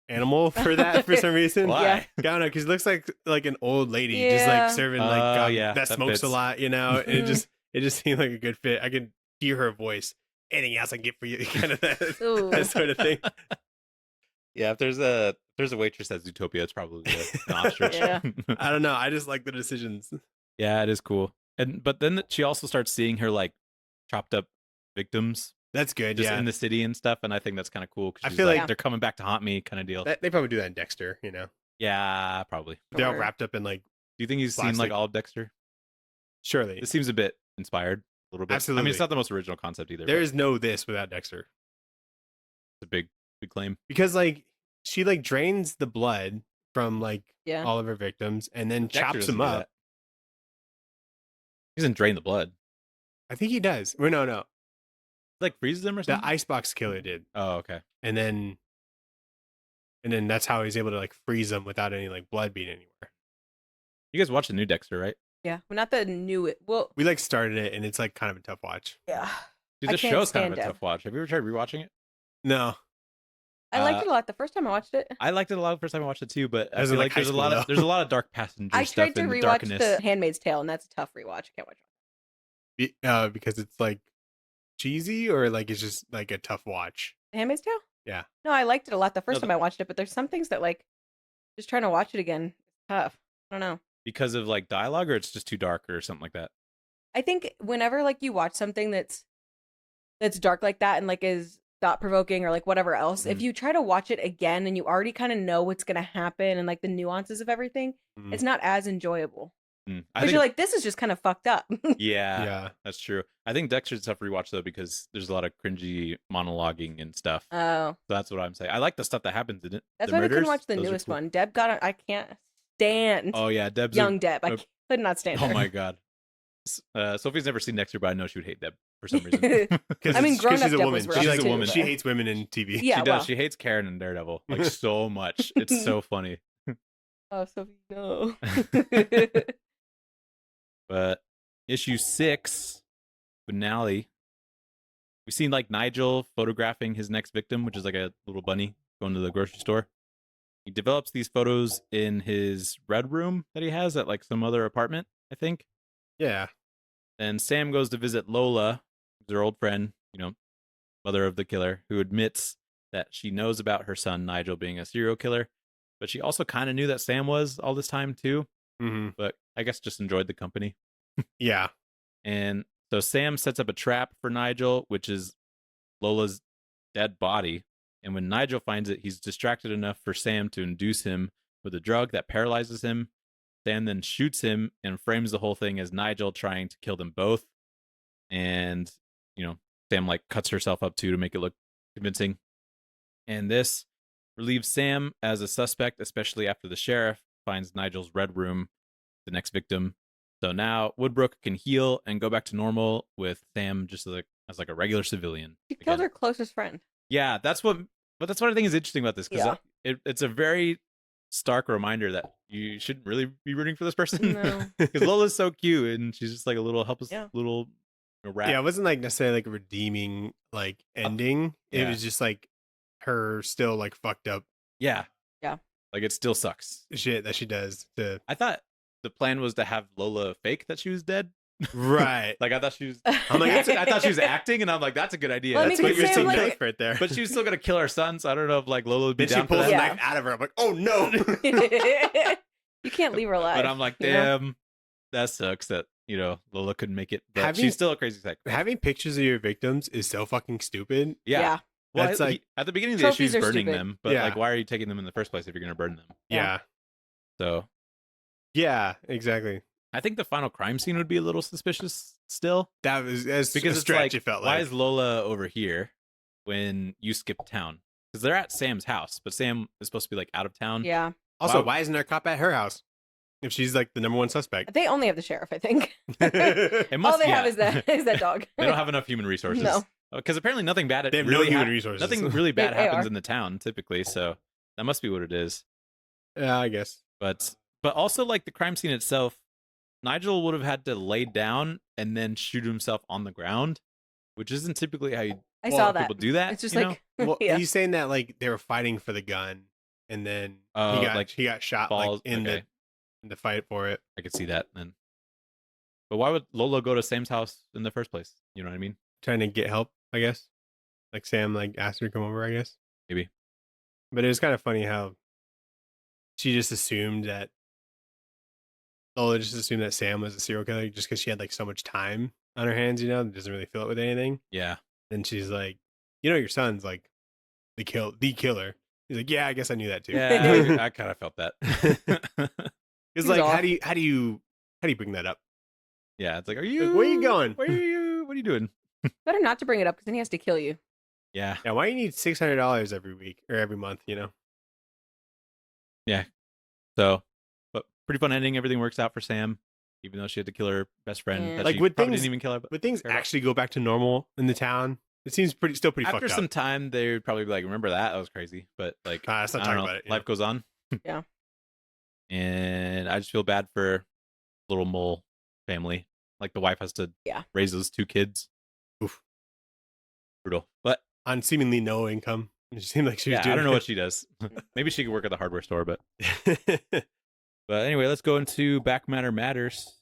animal for that for some reason. Why? Yeah. I don't know, because it looks like an old lady just Yeah. like serving like yeah, that that smokes fits. a lot, you know. And Mhm. it just seemed like a good fit. I could hear her voice. Anything else I can get for you, kind of Ooh. that sort of thing. Yeah, if there's a waitress at Zootopia, it's probably an ostrich. Yeah. I don't know. I just like the decisions. Yeah, it is cool. But then she also starts seeing her like chopped up victims That's good. just Yeah, in the city and stuff, and I think that's kind of cool I because she's feel like like- they're coming back to haunt me kind of deal. they probably do that in Dexter. You know, Yeah, probably. they're all Sure. wrapped up in like Do you think he's seen like Plastic. all of Dexter? surely. This seems a bit inspired, a little bit. I mean, Absolutely. it's not the most original concept either. There but is no this without Dexter. it's a big Good claim. because like she like drains the blood from like Yeah. all of her victims and then Dexter chops doesn't them do up. that. He doesn't drain the blood. I think he does. Well, no, Like freezes them or the something. icebox killer did, Oh, okay. and then that's how he's able to like freeze them without any like blood being anywhere. You guys watched the new Dexter, right? Yeah. Well, not the new. Well, We like started it, and it's like kind of a tough watch. yeah. Dude, I the can't show's kind stand of a Deb. tough watch. Have you ever tried rewatching it? No, I liked it a lot the first time I watched it. I liked it a lot the first time I watched it too, but I As in, feel like, like high there's a school, lot though. of dark passenger I stuff tried to in the rewatch darkness. The Handmaid's Tale, and that's a tough rewatch. I can't watch it. because it's like cheesy, or like it's just like a tough watch. The Handmaid's Tale? Yeah. No, I liked it a lot the first No, time I watched it, but there's some things that like just trying to watch it again is tough. I don't know. Because of like dialogue, or it's just too dark or something like that. I think whenever like you watch something that's dark like that and like is thought provoking or like whatever else, if you try to watch it again and you already kind of know what's gonna happen and like the nuances of everything, it's not as enjoyable. I Because think you're like, this is just kind of fucked up. yeah, Yeah. that's true. I think Dexter's a tough rewatch though because there's a lot of cringy monologuing and stuff. Oh, So that's what I'm saying. I like the stuff that happens in it. that's the why we couldn't murders, watch the those are newest cool. one. Deb got it. I can't stand Oh yeah, Deb's young Deb. I a- could not stand her. Oh my god. Sophie's never seen Dexter, but I know she would hate Deb for some reason. Because I mean, grown-up she's a Deb woman. was rough, She's like too, a woman. but- She hates women in TV. Yeah, She does. well. She hates Karen and Daredevil like so much. It's so funny. Oh, Sophie, no. But issue 6, finale. We've seen like Nigel photographing his next victim, which is like a little bunny going to the grocery store. He develops these photos in his red room that he has at like some other apartment, I think. Yeah. And Sam goes to visit Lola, who's her old friend, mother of the killer, who admits that she knows about her son Nigel being a serial killer, but she also kind of knew that Sam was all this time too, Mm-hmm. but I guess just enjoyed the company. Yeah. And so Sam sets up a trap for Nigel, which is Lola's dead body. And when Nigel finds it, he's distracted enough for Sam to induce him with a drug that paralyzes him. Sam then shoots him and frames the whole thing as Nigel trying to kill them both. And, Sam like cuts herself up too to make it look convincing. And this relieves Sam as a suspect, especially after the sheriff finds Nigel's red room, the next victim. So now Woodbrook can heal and go back to normal with Sam just as like a regular civilian. She killed again. her closest friend. Yeah, that's what I think is interesting about this, because it's a very stark reminder that you shouldn't really be rooting for this person. No. Because Lola's so cute and she's just like a little helpless little rat. Yeah, it wasn't like necessarily like a redeeming like ending. It yeah. was just like her still like fucked up Yeah. Yeah. Like it still sucks. shit that she does to I thought the plan was to have Lola fake that she was dead. right. Like I thought she was I'm like, I thought she was acting, and I'm like, that's a good idea. Well, I That's mean, what you're Sam, seeing like- there. right there. But she was still gonna kill her son, so I don't know if like Lola would be then she down for pulls that. the Yeah. knife out of her. I'm like, oh no. You can't leave her alive. But I'm like, you know? damn, that sucks that, Lola couldn't make it. But Having- she's still a crazy psycho. Having pictures of your victims is so fucking stupid. Yeah. Well, That's like- at the beginning of the issue, Trophies he's are burning stupid. them. But Yeah. like, why are you taking them in the first place if you're going to burn them? Yeah. So Yeah, exactly. I think the final crime scene would be a little suspicious still. That was as Because a it's stretch, like, it felt why like. is Lola over here when you skip town? Because they're at Sam's house, but Sam is supposed to be like out of town. Yeah. Also, Wow. why isn't there a cop at her house? If she's like the number one suspect. They only have the sheriff, I think. It must, All they yeah. have is that dog. They don't have enough human resources. No. Because apparently nothing bad. They have really no human resources. Nothing really bad They happens are. in the town typically, so that must be what it is. Yeah, I guess. But also like the crime scene itself, Nigel would have had to lay down and then shoot himself on the ground, which isn't typically how I Well, saw that. people do that. It's just you know? like, Well, yeah. he's saying that like they were fighting for the gun, and then Oh, like, he got shot balls- like in okay. the fight for it. I could see that then. But why would Lola go to Sam's house in the first place? You know what I mean? Trying to get help, I guess. Like Sam like asked her to come over, I guess. Maybe. But it was kind of funny how she just assumed that Lola just assumed that Sam was a serial killer just because she had like so much time on her hands, and doesn't really fill it with anything. Yeah. And she's like, your son's like the killer. He's like, yeah, I guess I knew that too. Yeah, I kind of felt that. It's He's like, off. how do you bring that up? Yeah, it's like, Where are you going? What are you doing? Better not to bring it up because then he has to kill you. Yeah. Yeah, why you need $600 every week or every month? You know. Yeah. So, but pretty fun ending. Everything works out for Sam, even though she had to kill her best friend Yeah. that Like she would probably things didn't even kill her. would things care about. actually go back to normal in the town? It seems still pretty After fucked some up. time, they would probably be like, "Remember that? That was crazy." But like, Let's not I talk don't know. about it. Life goes on, Yeah. and I just feel bad for little mole family. Like the wife has to Yeah. raise those 2 kids. Oof. Brutal. But On seemingly no income. It seemed like she was yeah, doing. I don't know what she does. Maybe she could work at the hardware store. But anyway, let's go into Back Matter Matters.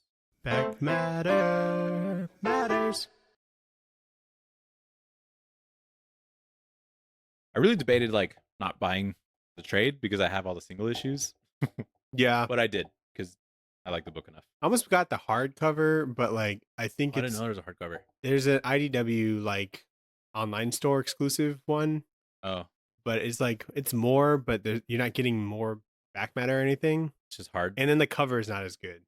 Back matter matters. I really debated like not buying the trade because I have all the single issues, Yeah, but I did because I like the book enough. I almost got the hardcover, but like I think I didn't know there was a hardcover. there's an IDW like online store exclusive one, Oh, but it's like it's more, but you're not getting more back matter or anything, it's just hard. and then the cover is not as good.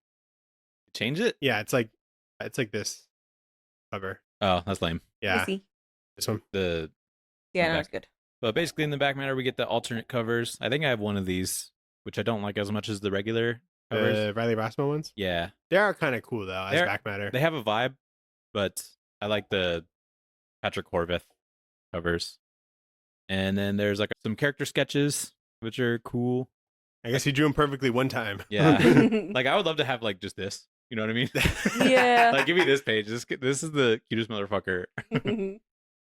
Change it? Yeah, it's like this cover. Oh, that's lame. Yeah, I see. this one. The Yeah, no, back- it's good. But basically in the back matter we get the alternate covers. I think I have one of these, which I don't like as much as the regular covers. The Riley Rossmo ones. Yeah. They are kind of cool though, as They're- back matter. They have a vibe, but I like the Patrick Horvath covers. And then there's like some character sketches, which are cool. I guess he drew them perfectly one time. Yeah. Like I would love to have like just this. You know what I mean? Yeah. Like give me this page. This is the cutest motherfucker.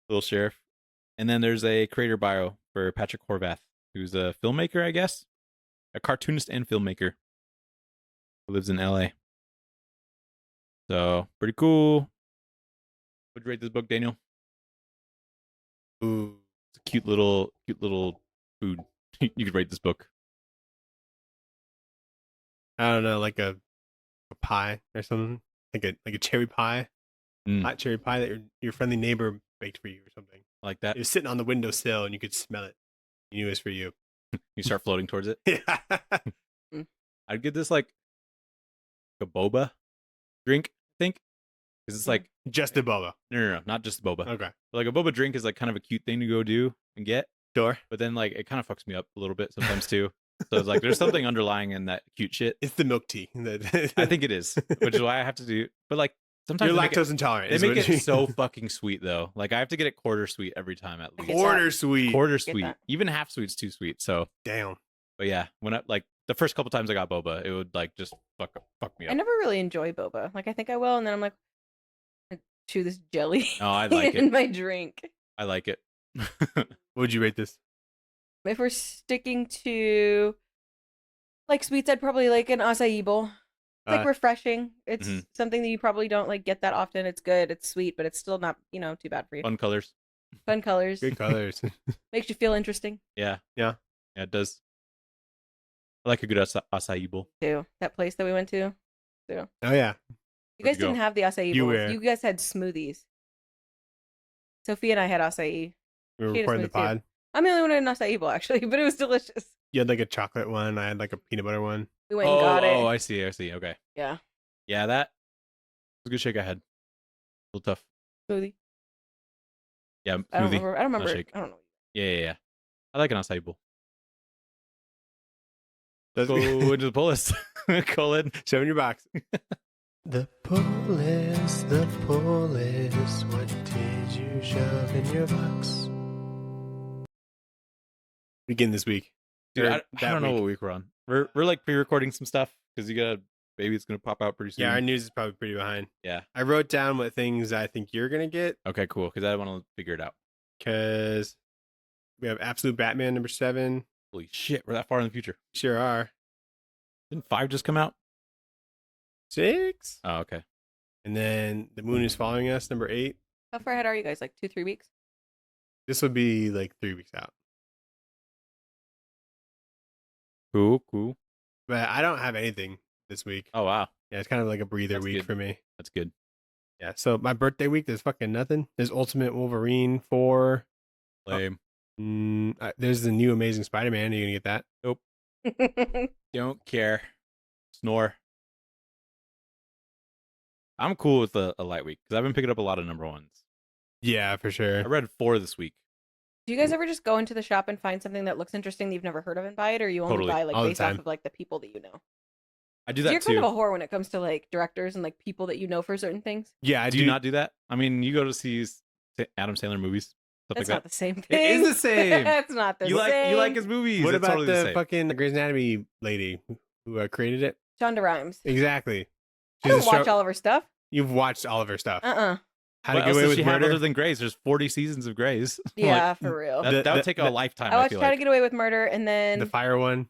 Little sheriff. And then there's a creator bio for Patrick Horvath, who's a filmmaker, I guess. A cartoonist and filmmaker who lives in LA. So pretty cool. Would you rate this book, Daniel? Ooh. It's a cute little food. You could rate this book. I don't know, like a pie or something, like a cherry pie, hot cherry pie that your friendly neighbor baked for you or something. Like that. It was sitting on the windowsill and you could smell it. You knew it was for you. You start floating towards it. Yeah. I'd give this like a boba drink, I think. Because it's like Just a boba. no, not just boba. Okay. Like a boba drink is like kind of a cute thing to go do and get. Sure. But then like it kind of fucks me up a little bit sometimes too. So it's like there's something underlying in that cute shit. It's the milk tea. I think it is, which is why I have to do. But like sometimes you're they make lactose intolerant. They is make what it you- so fucking sweet though. Like I have to get it quarter sweet every time at least. get Quarter sweet. Quarter Get sweet. that. Even half sweet's too sweet. So, Damn. but yeah, when I like the first couple times I got boba, it would like just fuck me I up. never really enjoy boba. Like I think I will, and then I'm like, I chew this jelly Oh, I like in it. my drink. I like it. What would you rate this? If we're sticking to like sweets, I'd probably like an acai bowl. It's like Uh, refreshing. It's Mhm. something that you probably don't like get that often. It's good. It's sweet, but it's still not, too bad for you. Fun colors. Fun colors. Good colors. Makes you feel interesting Yeah. Yeah. Yeah, it does. I like a good acai bowl. too. That place that we went to. Oh yeah. You guys Where'd you didn't go? have the acai You bowls. were. You guys had smoothies. Sophia and I had acai. We were She had a recording the smoothie, too. pod. I'm the only one who had an acai bowl actually, but it was delicious. You had like a chocolate one. I had like a peanut butter one. We went and got it. Oh, I see. Okay. Yeah. Yeah, that was a good shake I had. A little tough. Smoothie. Yeah, I don't smoothie. remember. I don't remember. shake. I don't know. Yeah. I like an acai bowl. That's Go into the pull list. Colin. Show in your box. The pull list, what did you shove in your box? Begin this week. Dude, Or I that don't know week. what week we're on. We're like pre-recording some stuff because you got a baby that's gonna pop out pretty soon. Yeah, our news is probably pretty behind. Yeah. I wrote down what things I think you're gonna get Okay, cool. Because I want to figure it out. because we have Absolute Batman #7. Holy shit, we're that far in the future. Sure are. Didn't 5 just come out? 6, Oh, okay. and then The Moon is Following Us #8. How far ahead are you guys? Like 2-3 weeks? This would be like 3 weeks out. Cool. But I don't have anything this week. Oh wow, Yeah, it's kind of like a breather That's week good. for me. that's good. Yeah, so my birthday week, there's fucking nothing. There's Ultimate Wolverine 4. Lame. There's the new Amazing Spider-Man. Are you gonna get that? Don't care. Snore. I'm cool with a light week because I've been picking up a lot of number ones. Yeah, for I sure. read 4 this week, Do you guys ever just go into the shop and find something that looks interesting that you've never heard of and buy it, or you only Totally. buy like All the based off time. of like the people that you know? I do 'Cause that you're kind of a too. whore when it comes to like directors and like people that you know for certain things. Yeah, I Do you not do that? I mean, you go to see Adam Sandler movies, stuff That's like not that. the same It thing. is the same. That's not the You same. like his movies. What That's about totally the same. fucking Grey's Anatomy lady who created it? Shonda Rhimes. Exactly. I don't a watch show- all of her stuff. You've watched all of her stuff. How to What Get else Away does with she have Murder? other than Grey's? There's 40 seasons of Grey's. Yeah, Like, for real. that would take a the- lifetime. I I watched feel How to like. Get Away with Murder, and then The Fire one,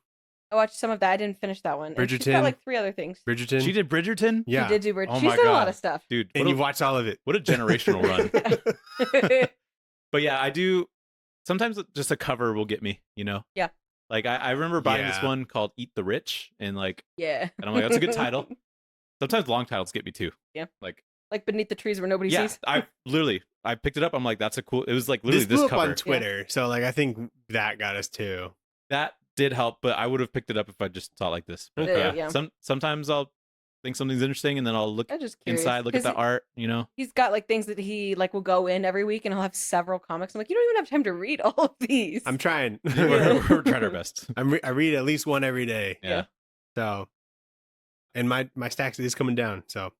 I watched some of that. I didn't finish that one. And she's Bridgerton. got like 3 other things. Bridgerton. She did Bridgerton. Yeah, She did do Bridgerton. Oh She's my done a lot God. of stuff. Dude. and you watched all of it. What a generational run. But yeah, I do. Sometimes just a cover will get me. You know. Yeah. Like I remember buying this Yeah. one called "Eat the Rich" and Yeah. I'm like, that's a good title. Sometimes long titles get me too. Yeah. Like Like Beneath the Trees Where Nobody yeah, Sees. I picked it up. I'm like, that's a cool. It was like literally This this blew up cover. on Twitter, so like I think that got us too. That did help, but I would have picked it up if I just saw it like this. But Yeah. sometimes I'll think something's interesting and then I'll look I'm just curious. inside, look at 'cause the art. You know. He's got like things that he like will go in every week, and he'll have several comics. I'm like, you don't even have time to read all of these. I'm trying. We're trying our best. I read at least one every day. Yeah, So, and my stacks is coming down. So,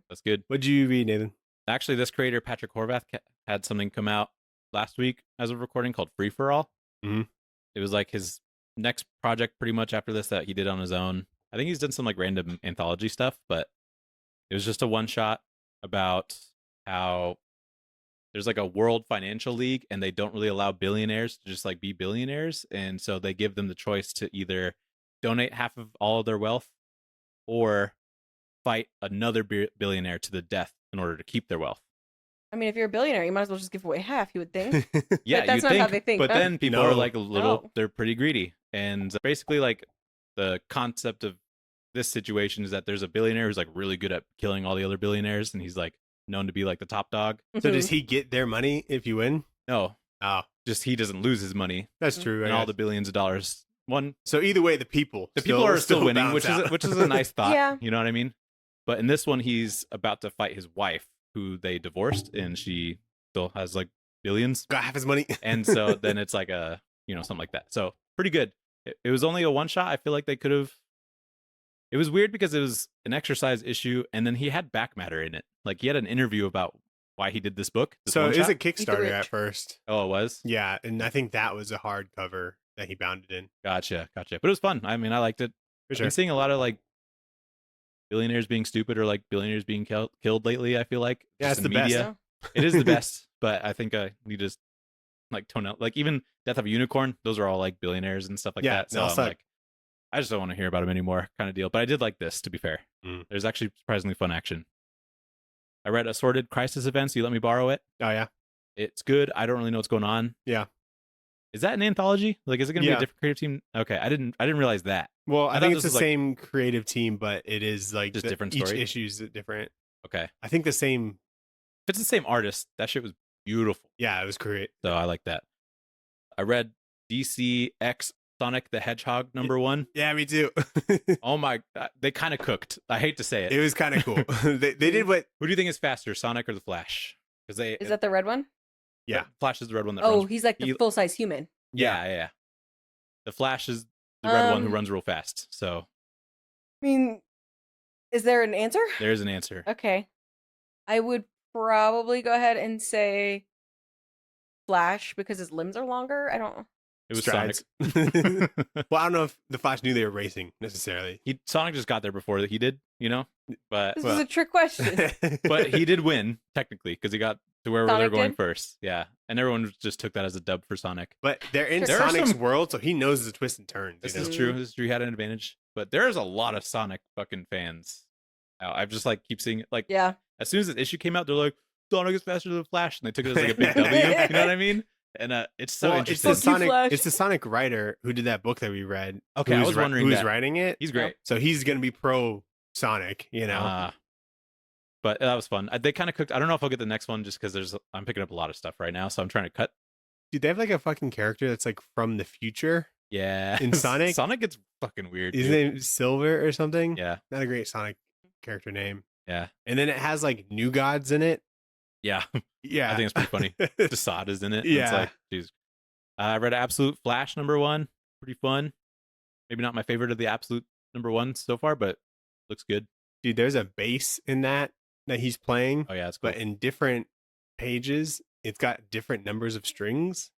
that's good. what'd you read, Nathan? Actually, this creator Patrick Horvath had something come out last week as of recording called Free for All. Mhm. It was like his next project, pretty much after this, that he did on his own. I think he's done some like random anthology stuff, but it was just a one shot about how there's like a world financial league and they don't really allow billionaires to just like be billionaires, and so they give them the choice to either donate half of all of their wealth or fight another billionaire to the death in order to keep their wealth. I mean, if you're a billionaire, you might as well just give away half. You would think. Yeah, that's you not how they think, But huh? then people are No. like a little, No. they're pretty greedy. And basically, like the concept of this situation is that there's a billionaire who's like really good at killing all the other billionaires, and he's like known to be like the top dog. So Mhm. does he get their money if you win? No, Oh, just he doesn't lose his money that's Mm. true. I and all guess. the billions of dollars. So either way, the people Are still winning, balance which out. is a nice thought. Yeah. You know what I mean? But in this one, he's about to fight his wife, who they divorced, and she still has like billions. got half his money. And so then it's like something like that. So pretty good. It was only a one shot. I feel like they could have. It was weird because it was an exercise issue, and then he had back matter in it. Like he had an interview about why he did this book. This So one it was a shot. Kickstarter Rich. at first. Oh, it was. Yeah, and I think that was a hardcover that he bound it in. Gotcha. But it was fun. I mean, I liked it. For I've sure. been seeing a lot of like billionaires being stupid or like billionaires being killed lately. I feel like Yeah, Just it's in the best. media. It is the best, but I think I need to like tone out. Like even Death of a Unicorn, those are all like billionaires and stuff like Yeah, that. they So all I'm suck. like, I just don't want to hear about them anymore, kind of deal. But I did like this, to be fair. Mm. There's actually surprisingly fun action. I read Assorted Crisis Events. You let me borrow it. Oh yeah. It's good. I don't really know what's going on. Yeah. Is that an anthology? Like, is it going to be Yeah. a different creative team? Okay, I didn't realize that. Well, I I thought think it's this the was, like- same creative team, but it is like Just different each story? issue's different. Okay, if I think the same. it's the same artist, that shit was beautiful. Yeah, it was great. So I like that. I read DC X Sonic the Hedgehog #1. Yeah, me too. Oh my! They kind of cooked. I hate to say it. It was kind of cool. they did what? Who do you think is faster, Sonic or the Flash? Because they Is that the red one? Yeah. Flash is the red one that Oh, runs. he's like the he- full size human. Yeah. The Flash is the red one who Um, runs real fast. So I mean, is there an answer? there's an answer. Okay. I would probably go ahead and say Flash because his limbs are longer. I don't. It was Strides. Sonic. Well, I don't know if the Flash knew they were racing necessarily. Sonic just got there before he did, you know. But This is a trick question. but he did win technically because he got to wherever they're Sonic going did? first. Yeah, and everyone just took that as a dub for Sonic. But they're in There are Sonic's some- world, so he knows the twists and turns. This you know? is true. This is true. He had an advantage, but there's a lot of Sonic fucking fans. I've just like keep seeing it. Like Yeah. as soon as this issue came out, they're like Sonic is faster than the Flash, and they took it as like a big W. You know what I mean? And it's so Well, it's interesting. the Fuck you, Sonic. Flash. It's the Sonic writer who did that book that we read. Okay, I who's was wondering who's that. writing it. He's great. So he's gonna be pro Sonic. You know. But that was fun. They kind of cooked. I don't know if I'll get the next one just because I'm picking up a lot of stuff right now, so I'm trying to cut. Dude, they have like a fucking character that's like from the future. Yeah, In Sonic? Sonic gets fucking weird. His dude. name is Silver or something. Yeah, Not a great Sonic character name. yeah, And then it has like new gods in it. yeah. Yeah. I think it's pretty funny. Desaad is in it. and Yeah. It's like, geez. I read Absolute Flash #1. Pretty fun. Maybe not my favorite of the Absolute #1 so far, but looks good. Dude, there's a bass in that he's playing, Oh yeah, it's cool. but in different pages, it's got different numbers of strings.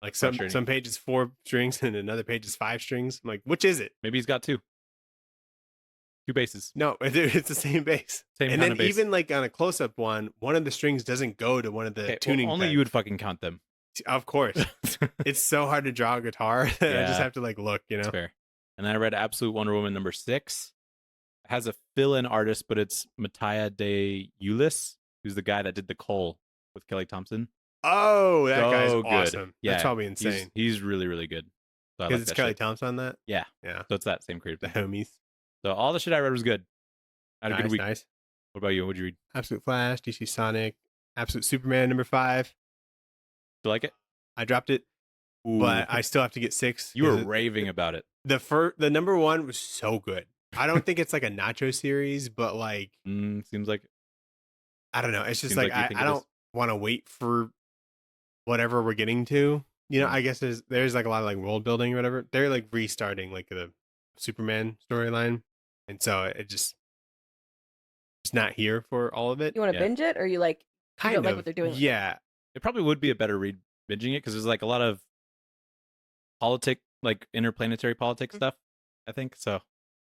Like some pages 4 strings and another page is 5 strings. I'm like, which is it? Maybe he's got 2 basses. No, it's the same bass. Same and kind then of bass. even like on a close-up one of the strings doesn't go to one of the tuning. Only beds. you would fucking count them. Of course. It's so hard to draw a guitar. I just have to like look, That's fair. And then I read Absolute Wonder Woman #6. It has a fill-in artist, but it's Mattia de Ulis, who's the guy that did the Cole with Kelly Thompson. Oh, that So guy's good. awesome. Yeah, That's probably insane. He's really, really good. So Because it's Kelly Thompson on that? Yeah. Yeah. So it's that same creative The team. homies. So all the shit I read was good. I had a good week. Nice. What about you? What'd you read? Absolute Flash, DC Sonic, Absolute Superman #5. Do you like it? I dropped it, Ooh. but I still have to get 6. You were raving about it. The #1 was so good. I don't think it's like a nacho series, but like Seems like I don't know. It's just Seems like, like you think I it don't is. want to wait for whatever we're getting to. You know, I guess there's like a lot of like world building or whatever. They're like restarting like the Superman storyline, and so it's not here for all of it. You want to binge it, or you like you don't like what they're doing? Yeah, it probably would be a better read binging it because there's like a lot of like interplanetary politics stuff. I think so.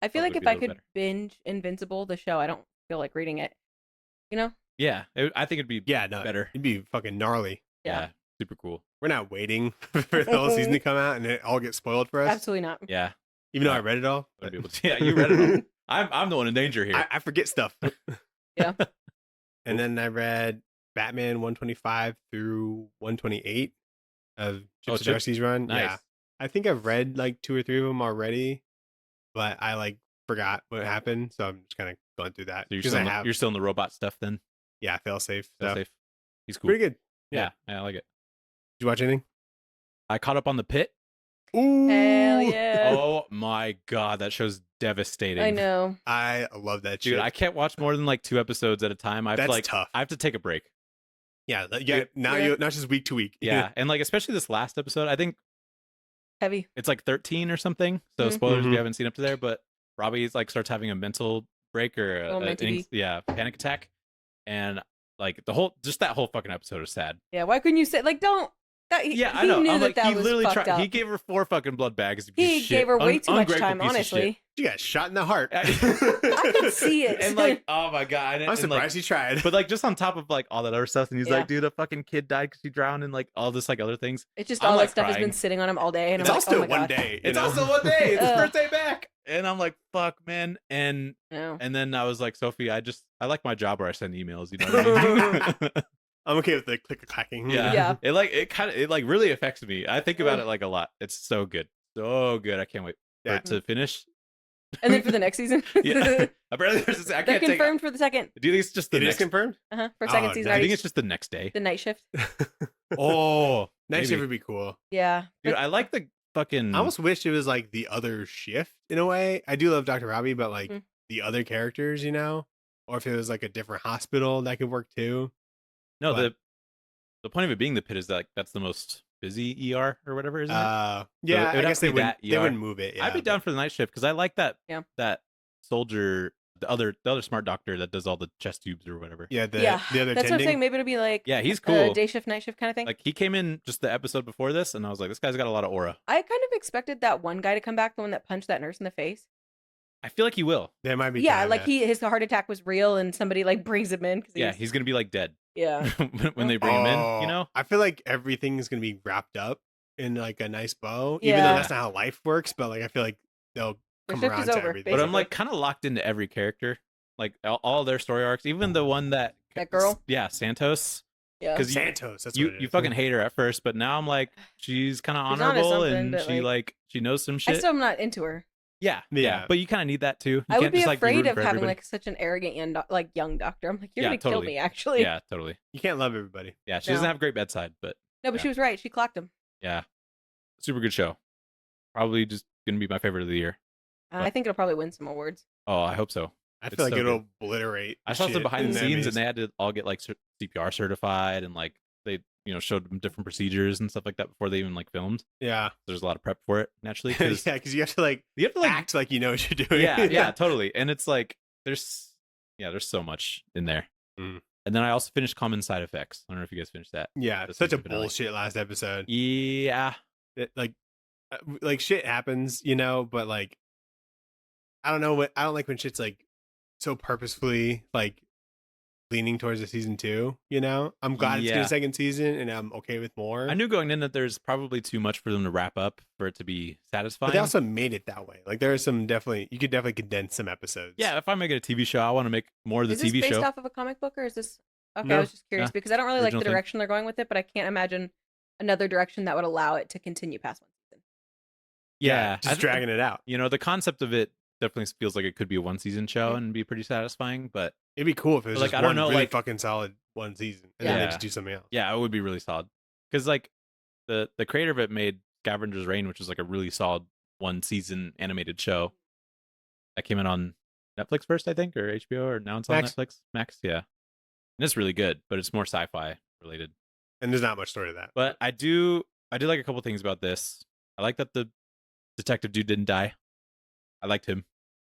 I feel like if I could binge Invincible, the show, I don't feel like reading it. You know? Yeah, I think it'd be better. It'd be fucking gnarly. Yeah, super cool. We're not waiting for the whole season to come out and it all gets spoiled for us. Absolutely not. Yeah, even though I read it all. Yeah, you read it all. I'm the one in danger here. I forget stuff. Yeah. And then I read Batman 125 through 128 of Chip Zdarsky's run. Nice. Yeah, I think I've read like 2 or 3 of them already, but I like forgot what happened, so I'm just kind of going through that. So you're still in the robot stuff then? Yeah, fail safe stuff. Safe. He's cool. Pretty good. Yeah, I like it. Did you watch anything? I caught up on The Pit. Ooh. Hell yeah. Oh my god, that show's devastating. I know. I love that shit. Dude, I can't watch more than like 2 episodes at a time. That's tough. I have to take a break. Yeah, now it's just week to week. Yeah, and like especially this last episode, I think heavy. It's like 13 or something. So spoilers if you haven't seen up to there, but Robbie like starts having a mental break or panic attack, and like that whole fucking episode is sad. Yeah, why couldn't you say like don't? I know. Knew I'm like, that he was literally fucked tried. up. He gave her 4 fucking blood bags. He gave her way too much time, honestly. She got shot in the heart. I could see it. And like, oh my god, I'm surprised he tried. But like, just on top of like all that other stuff, and he's like, dude, a fucking kid died because he drowned, and like all this like other things. It's just all that stuff has been sitting on him all day, and it's I'm also like, oh my one God. day. It's also one day. It's his birthday back, and I'm like, fuck, man. And then I was like, Sophie, I like my job where I send emails. You know what I mean? I'm okay with the click clacking. Yeah. It really affects me. I think about it like a lot. It's so good. So good. I can't wait for it to finish. And then for the next season. Yeah. Apparently they're confirmed for the second. Do you think it's just the next? It is confirmed? For second season. I think it's just the next day. The night shift. Night shift would be cool. Yeah. Dude, I like the fucking I almost wish it was like the other shift in a way. I do love Dr. Robbie, but like the other characters, you know? Or if it was like a different hospital, that could work too. No, but the point of it being the Pit is that like, that's the most busy ER or whatever, isn't it? Yeah, so I guess they wouldn't move it. Yeah, I'd be down for the night shift because I like that that soldier, the other smart doctor that does all the chest tubes or whatever. Yeah, the other that's tending. what I'm saying. Maybe it'll be like he's cool. Day shift, night shift kind of thing. Like he came in just the episode before this, and I was like, this guy's got a lot of aura. I kind of expected that one guy to come back, the one that punched that nurse in the face. I feel like he will. There might be. Yeah, like his heart attack was real, and somebody like brings him in. He's gonna be like dead. Yeah. when they bring him in, you know. I feel like everything is gonna be wrapped up in like a nice bow, even though that's not how life works. But like, I feel like they'll come around to everything. But I'm like kind of locked into every character, like all their story arcs, even the one that girl. Yeah, Santos. Yeah, because Santos. That's you fucking hate her at first, but now I'm like, she's kind of honorable and she knows some shit. I still am not into her. Yeah, but you kind of need that too. I would be afraid of having like such an arrogant young doctor. I'm like, you're gonna kill me, actually. Yeah, totally. You can't love everybody. Yeah, she doesn't have a great bedside, but no, but she was right. She clocked him. Yeah, super good show. Probably just gonna be my favorite of the year. I think it'll probably win some awards. Oh, I hope so. I feel like it'll obliterate. I saw some behind the scenes, and they had to all get like CPR certified, and like they showed them different procedures and stuff like that before they even like filmed. Yeah. There's a lot of prep for it naturally. Yeah, because you have to like act like you know what you're doing. Yeah, totally. And it's like there's so much in there. Mm. And then I also finished Common Side Effects. I don't know if you guys finished that. Yeah, The such a season finale. bullshit last episode. Yeah. Like shit happens, but like I don't like when shit's like so purposefully like leaning towards a season 2. I'm glad it's getting Yeah. a second season, and I'm okay with more. I knew going in that there's probably too much for them to wrap up for it to be satisfying. But they also made it that way. Like there are some you could definitely condense some episodes. Yeah, if I make it a TV show, I want to make more of the Is this TV based show. off of a comic book, or is this? Okay, No. I was just curious because I don't really like the Original thing. direction they're going with it, but I can't imagine another direction that would allow it to continue past one season. Yeah, just dragging it out. The concept of it definitely feels like it could be a 1-season show Mhm. and be pretty satisfying. But It'd be cool if it was Like, just I don't one know, really like- fucking solid one season, and then they Yeah. just do something else. yeah, it would be really solid. Because like the creator of it made Scavenger's Reign, which is like a really solid 1-season animated show that came out on Netflix first, I think, or HBO, or now it's on Max. Netflix. Max, yeah. And it's really good, but it's more sci-fi related. And there's not much story to that. But I do like a couple things about this. I like that the detective dude didn't die. I liked him.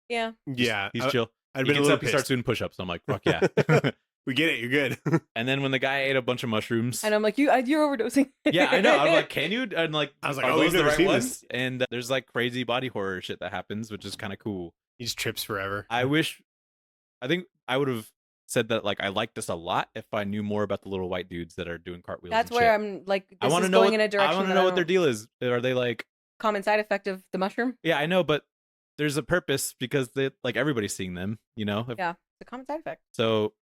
Yeah, Yeah, He's chill. I'd He been a gets little up, he starts pissed. doing push-ups. I'm like, fuck yeah. We get it. You're good. And then when the guy ate a bunch of mushrooms, and I'm like, you're overdosing. yeah, I know. I'm like, can you? And like, I was like, are oh, those we've the never right seen ones? this. And there's like crazy body horror shit that happens, which is kind of cool. He just trips forever. I think I would have said that like I like this a lot if I knew more about the little white dudes that are doing cartwheels. That's and where shit. I'm like, I this want is to know going in a direction. I want to that know what their don't- deal is. Are they like? common side effect of the mushroom. Yeah, I know, but there's a purpose because they like everybody's seeing them. If- Yeah, the common side effect. So,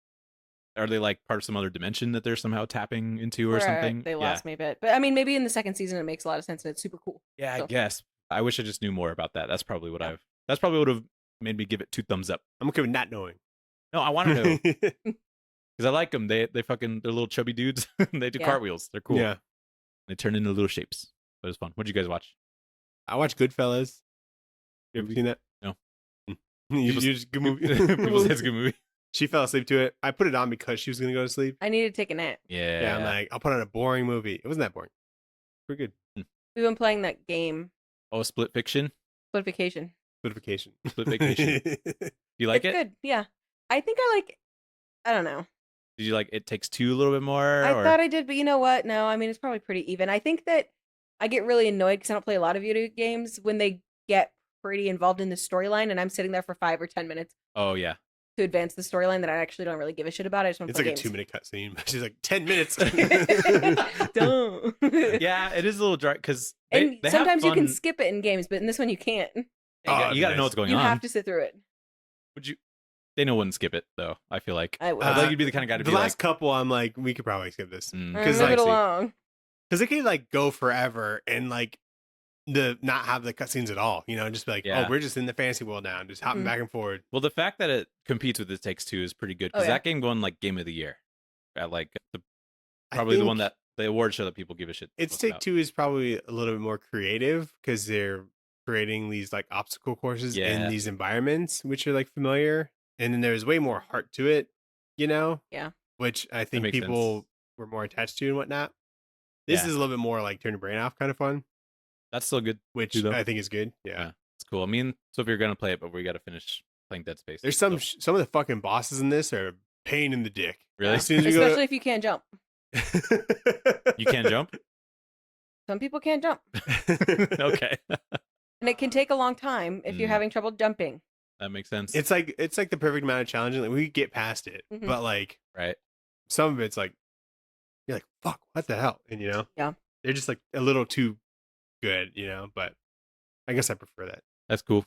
are they like part of some other dimension that they're somehow tapping into or Where, something? They Yeah. lost me a bit, but I mean, maybe in the second season it makes a lot of sense and it's super cool. Yeah, I So- guess. I wish I just knew more about that. That's probably what Yeah. That's probably what would have made me give it 2 thumbs up. I'm okay with not knowing. No, I want to know because I like them. They're little chubby dudes. They do Yeah. cartwheels. They're cool. Yeah. They turn into little shapes. But it was fun. What'd you guys watch? I watched Goodfellas. You ever Movie? seen that? No. You People- just good movie. People say it's a good movie. She fell asleep to it. I put it on because she was gonna go to sleep. I need to take a nap. Yeah. Yeah, I'm like, I'll put on a boring movie. It wasn't that boring. Pretty good. We've been playing that game, Oh, Split Fiction. Splitification. Notification. Split Vacation. Do you like It's it? good. Yeah, I think I like. I don't know. Did you like It Takes Two a little bit more? I or? thought I did, but you know what? No, I mean it's probably pretty even. I think that I get really annoyed because I don't play a lot of video games when they get pretty involved in the storyline, and I'm sitting there for 5 or 10 minutes Oh yeah. to advance the storyline that I actually don't really give a shit about. I just want to It's play like a games. 2-minute cutscene. She's like 10 minutes. Don't. Yeah, it is a little dry because And sometimes you can fun- skip it in games, but in this one you can't. Oh, you got to know nice. what's going You on. have to sit through it. Would you? They wouldn't skip it though. I feel like. I would. I'd like you'd be the kind of guy to the be last like, couple, I'm like, we could probably skip this. mm, because, move like, it along. Because it can like go forever and like not have the cutscenes at all. Just be like, Yeah. oh, we're just in the fantasy world now, and just hopping Mhm. back and forward. well, the fact that it competes with It Takes Two is pretty good because Oh, yeah. that game won like Game of the Year at like I probably the think one that the award show that people give a shit. It's most Take about. Two is probably a little bit more creative because they're creating these like obstacle courses Yeah. in these environments, which are like familiar, and then there's way more heart to it. Yeah. Which I think makes people sense. were more attached to and whatnot. This Yeah. is a little bit more like turn your brain off kind of fun, That's still good. which Too, though. I think is good. Yeah. Yeah. It's cool. I mean, so if you're gonna play it, but we got to finish playing Dead Space. There's so- some of the fucking bosses in this are a pain in the dick. Really? As soon as you Especially go if you can't jump. You can't jump. Some people can't jump. Okay, And it can take a long time if you're Mm. having trouble jumping. that makes sense. It's like the perfect amount of challenging. Like we could get past it, Mhm. but like right. some of it's like you're like, fuck, what the hell? And Yeah. they're just like a little too good, but I guess I prefer that. That's cool.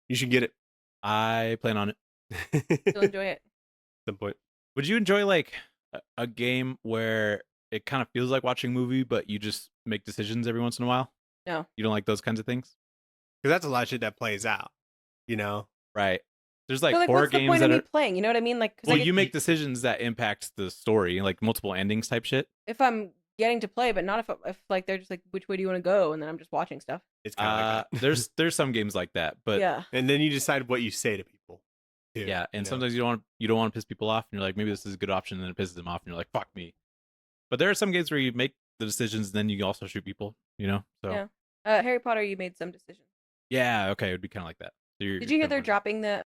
You should get it I plan on it. at You'll enjoy it. some point. Would you enjoy like a game where it kind of feels like watching a movie, but you just make decisions every once in a while? No. You don't like those kinds of things, Because that's a lot of shit that plays out, right? There's like, But, horror what's the games point that of are. me playing? You know what I mean? Like, 'cause I Well, get- you make decisions that impact the story, like multiple endings type shit. if I'm getting to play, but not if like they're just like, which way do you want to go? And then I'm just watching stuff. It's kind of like that. There's some games like that, but yeah. And then you decide what you say to people. Too, yeah, and sometimes you don't want to piss people off, and you're like, maybe this is a good option, and then it pisses them off, and you're like, fuck me. But there are some games where you make the decisions, then you also shoot people. So Yeah. Harry Potter, you made some decisions. yeah, okay, it would be kind of like that. So Did you hear they're dropping the?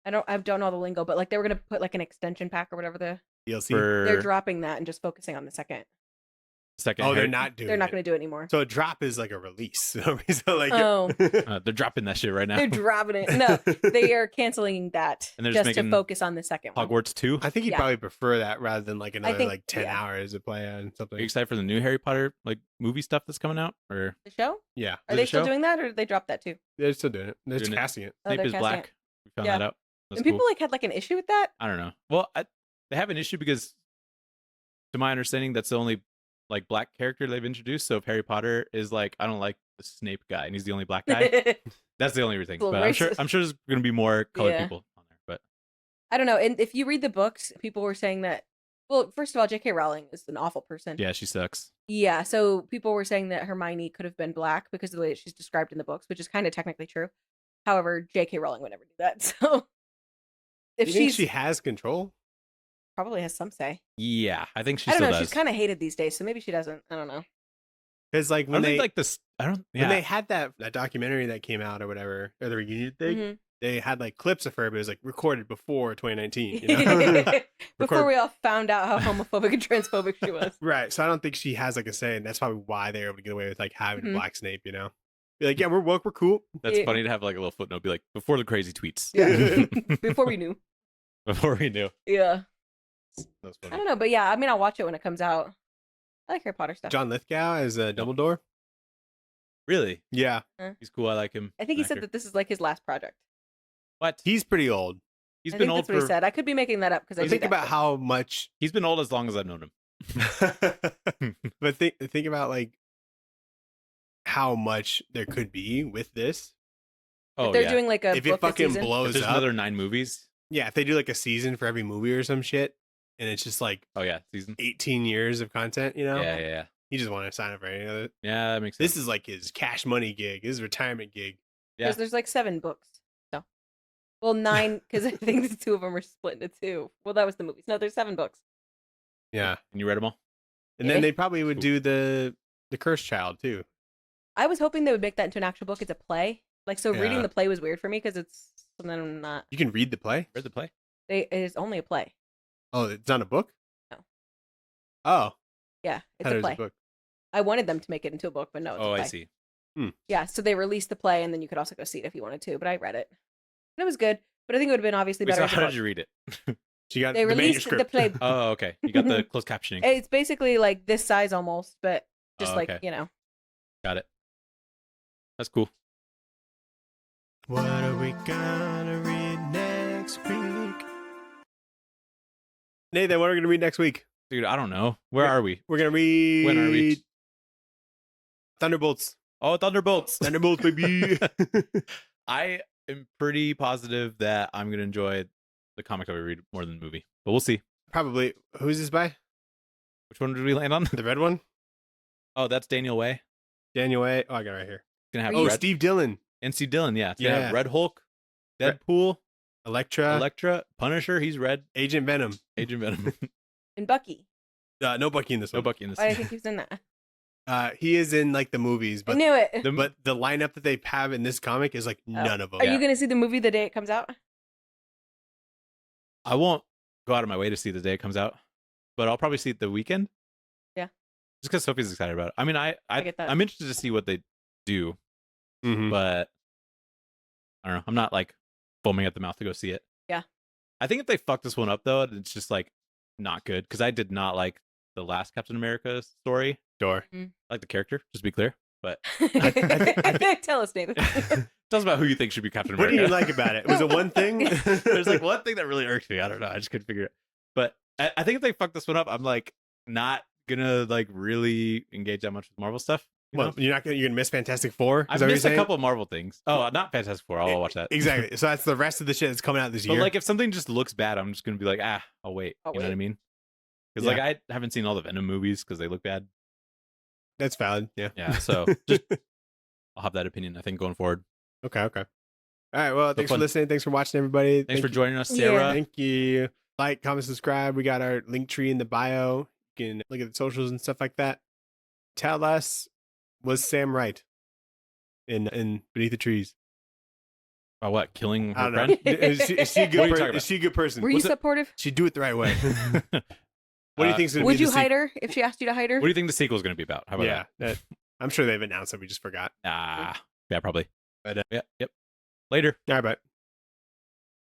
I don't know the lingo, but like they were gonna put like an extension pack or whatever DLC. they're for dropping that and just focusing on the second. second? Oh, they're Harry- not doing. They're not it. going to do it anymore. So a drop is like a release. So like, Oh. they're dropping that shit right now. They're dropping it. No, they are canceling that And they're just just to making focus on the second one. Hogwarts 2. I think you'd Yeah. probably prefer that rather than like another think- like 10 yeah. hours to play on Are you something. excited for the new Harry Potter like movie stuff that's coming out? Or The show? Yeah, Are it they a still show? doing that, or did they drop that too? they're still doing it. They're Doing it. casting it. Oh, Snape they're is casting black. it. We found Yeah. that out. That's And people cool. like had like an issue with that. I don't know. Well, they have an issue because, to my understanding, that's the only like black character they've introduced. So if Harry Potter is like, I don't like the Snape guy, and he's the only black guy, that's the only thing. Little But racist. I'm sure there's going to be more colored Yeah. people on there. But I don't know. And if you read the books, people were saying that. Well, first of all, J.K. Rowling is an awful person. yeah, she sucks. Yeah, so people were saying that Hermione could have been black because of the way that she's described in the books, which is kind of technically true. However, J.K. Rowling would never do that. So if You think she's she has control? probably has some say. Yeah, I think she I don't still know. does. She's kind of hated these days, so maybe she doesn't. I don't know. Because like I when don't they think like this. I don't. when Yeah, they had that documentary that came out or whatever, or the reunion thing, Mhm. they had like clips of her, but it was like recorded before 2019. You know? Before Record- we all found out how homophobic and transphobic she was. Right. So I don't think she has like a say, and that's probably why they were able to get away with like having Mhm. a black Snape. You know, be like, yeah, we're woke, we're cool. that's Yeah. funny to have like a little footnote, be like before the crazy tweets. Yeah. Before we knew. Before we knew. Yeah. That's I funny. don't know, but yeah, I mean, I'll watch it when it comes out. I like Harry Potter stuff. John Lithgow as Dumbledore. Really, Yeah, he's cool. I like him. I think he as an said actor. that this is like his last project. What? he's pretty old. He's I been think old that's what he for. said. I could be making that up because I But think do that, about how much. He's been old as long as I've known him. But think about like how much there could be with this. Oh they're yeah. doing like a If book it fucking season. If blows there's up, another 9 movies. yeah. If they do like a season for every movie or some shit, and it's just like Oh yeah, season. 18 years of content, you know, Yeah. you just want to sign up for any other. Yeah, that makes sense. This is like his cash money gig, his retirement gig. Yeah. Because there's like 7 books. So, well, 9 because I think the 2 of them are split into 2. Well, that was the movies. No, there's 7 books. Yeah, And you read them all? and Yeah. then they probably would Cool. do the Cursed Child too. I was hoping they would make that into an actual book. It's a play. Like, so reading Yeah. the play was weird for me because it's something I'm not. You can read the play. Read the play? It is only a play. Oh, it's not a book. No. Oh, Yeah, it's I thought a it was play. a book. I wanted them to make it into a book, but no, it's Oh, a play. I see. Yeah, so they released the play, and then you could also go see it if you wanted to. But I read it, and it was good. But I think it would have been obviously Wait, better. so as a how book. did you read it? She got They the released the manuscript. play. Oh, okay. You got the closed captioning. It's basically like this size almost, but just Oh, like okay. you know. Got it. That's cool. What are we gonna read next week? Nathan, what are we gonna read next week? Dude, I don't know. Where Yeah. are we? We're gonna read. When are we? Thunderbolts. Oh, Thunderbolts. Thunderbolts, baby. I am pretty positive that I'm going to enjoy the comic that we read more than the movie. But we'll see. Probably. Who's this by? Which one did we land on? The red one? Oh, that's Daniel Way. Daniel Way. Oh, I got it right here. Gonna have Oh, Red, Steve Dillon. NC Dillon. Yeah, it's gonna Yeah. have Red Hulk, Re- Deadpool, Elektra. Elektra, Punisher. He's red. Agent Venom. Agent Venom. And Bucky. No Bucky in this No one. Bucky in this. Why do I think he was in that? He is in like the movies, I but knew it. The- the lineup that they have in this comic is like none of them. Are you going to see the movie the day it comes out? I won't go out of my way to see the day it comes out, but I'll probably see it the weekend. Yeah. Just because Sophie's excited about it. I mean, I get that. I'm interested to see what they do, Mhm. but I don't know. I'm not like foaming at the mouth to go see it. Yeah. I think if they fuck this one up though, it's just like not good because I did not like the last Captain America story. Sure. I like the character, just to be clear. But Tell us, Nathan. tell us about who you think should be Captain What America. do you like about it? Was it one thing? There's like one thing that really irks me. I don't know. I just couldn't figure it. But I think if they fuck this one up, I'm like not gonna like really engage that much with Marvel stuff. You Well, know? you're gonna miss Fantastic Four. Is I've that what you're missed a saying? couple of Marvel things. Oh, not Fantastic Four. I'll watch that. Exactly. So that's the rest of the shit that's coming out this But year. like, if something just looks bad, I'm just gonna be like, I'll wait. I'll You know what I wait. mean? Because like I haven't seen all the Venom movies because they look bad. That's valid. Yeah. Yeah. So just I'll have that opinion. I think going forward. Okay. All right. Well, thanks for fun. listening. Thanks for watching, everybody. Thanks for you. joining us, Yeah. Sarah. Thank you. Like, comment, subscribe. We got our link tree in the bio. You and look at the socials and stuff like that. Tell us, was Sam right in Beneath the Trees? About what? Killing I her don't know. friend? Is she a What are good you talking person? about? Is she a good person? Were you supportive? She do it the right way. What do you think's gonna be Would the you hide her if she asked you to hide her? What do you think the sequel is going to be about? How about Yeah, I'm sure they've announced it. We just forgot. that? Yeah, probably. But Yep. Later. all right, bye.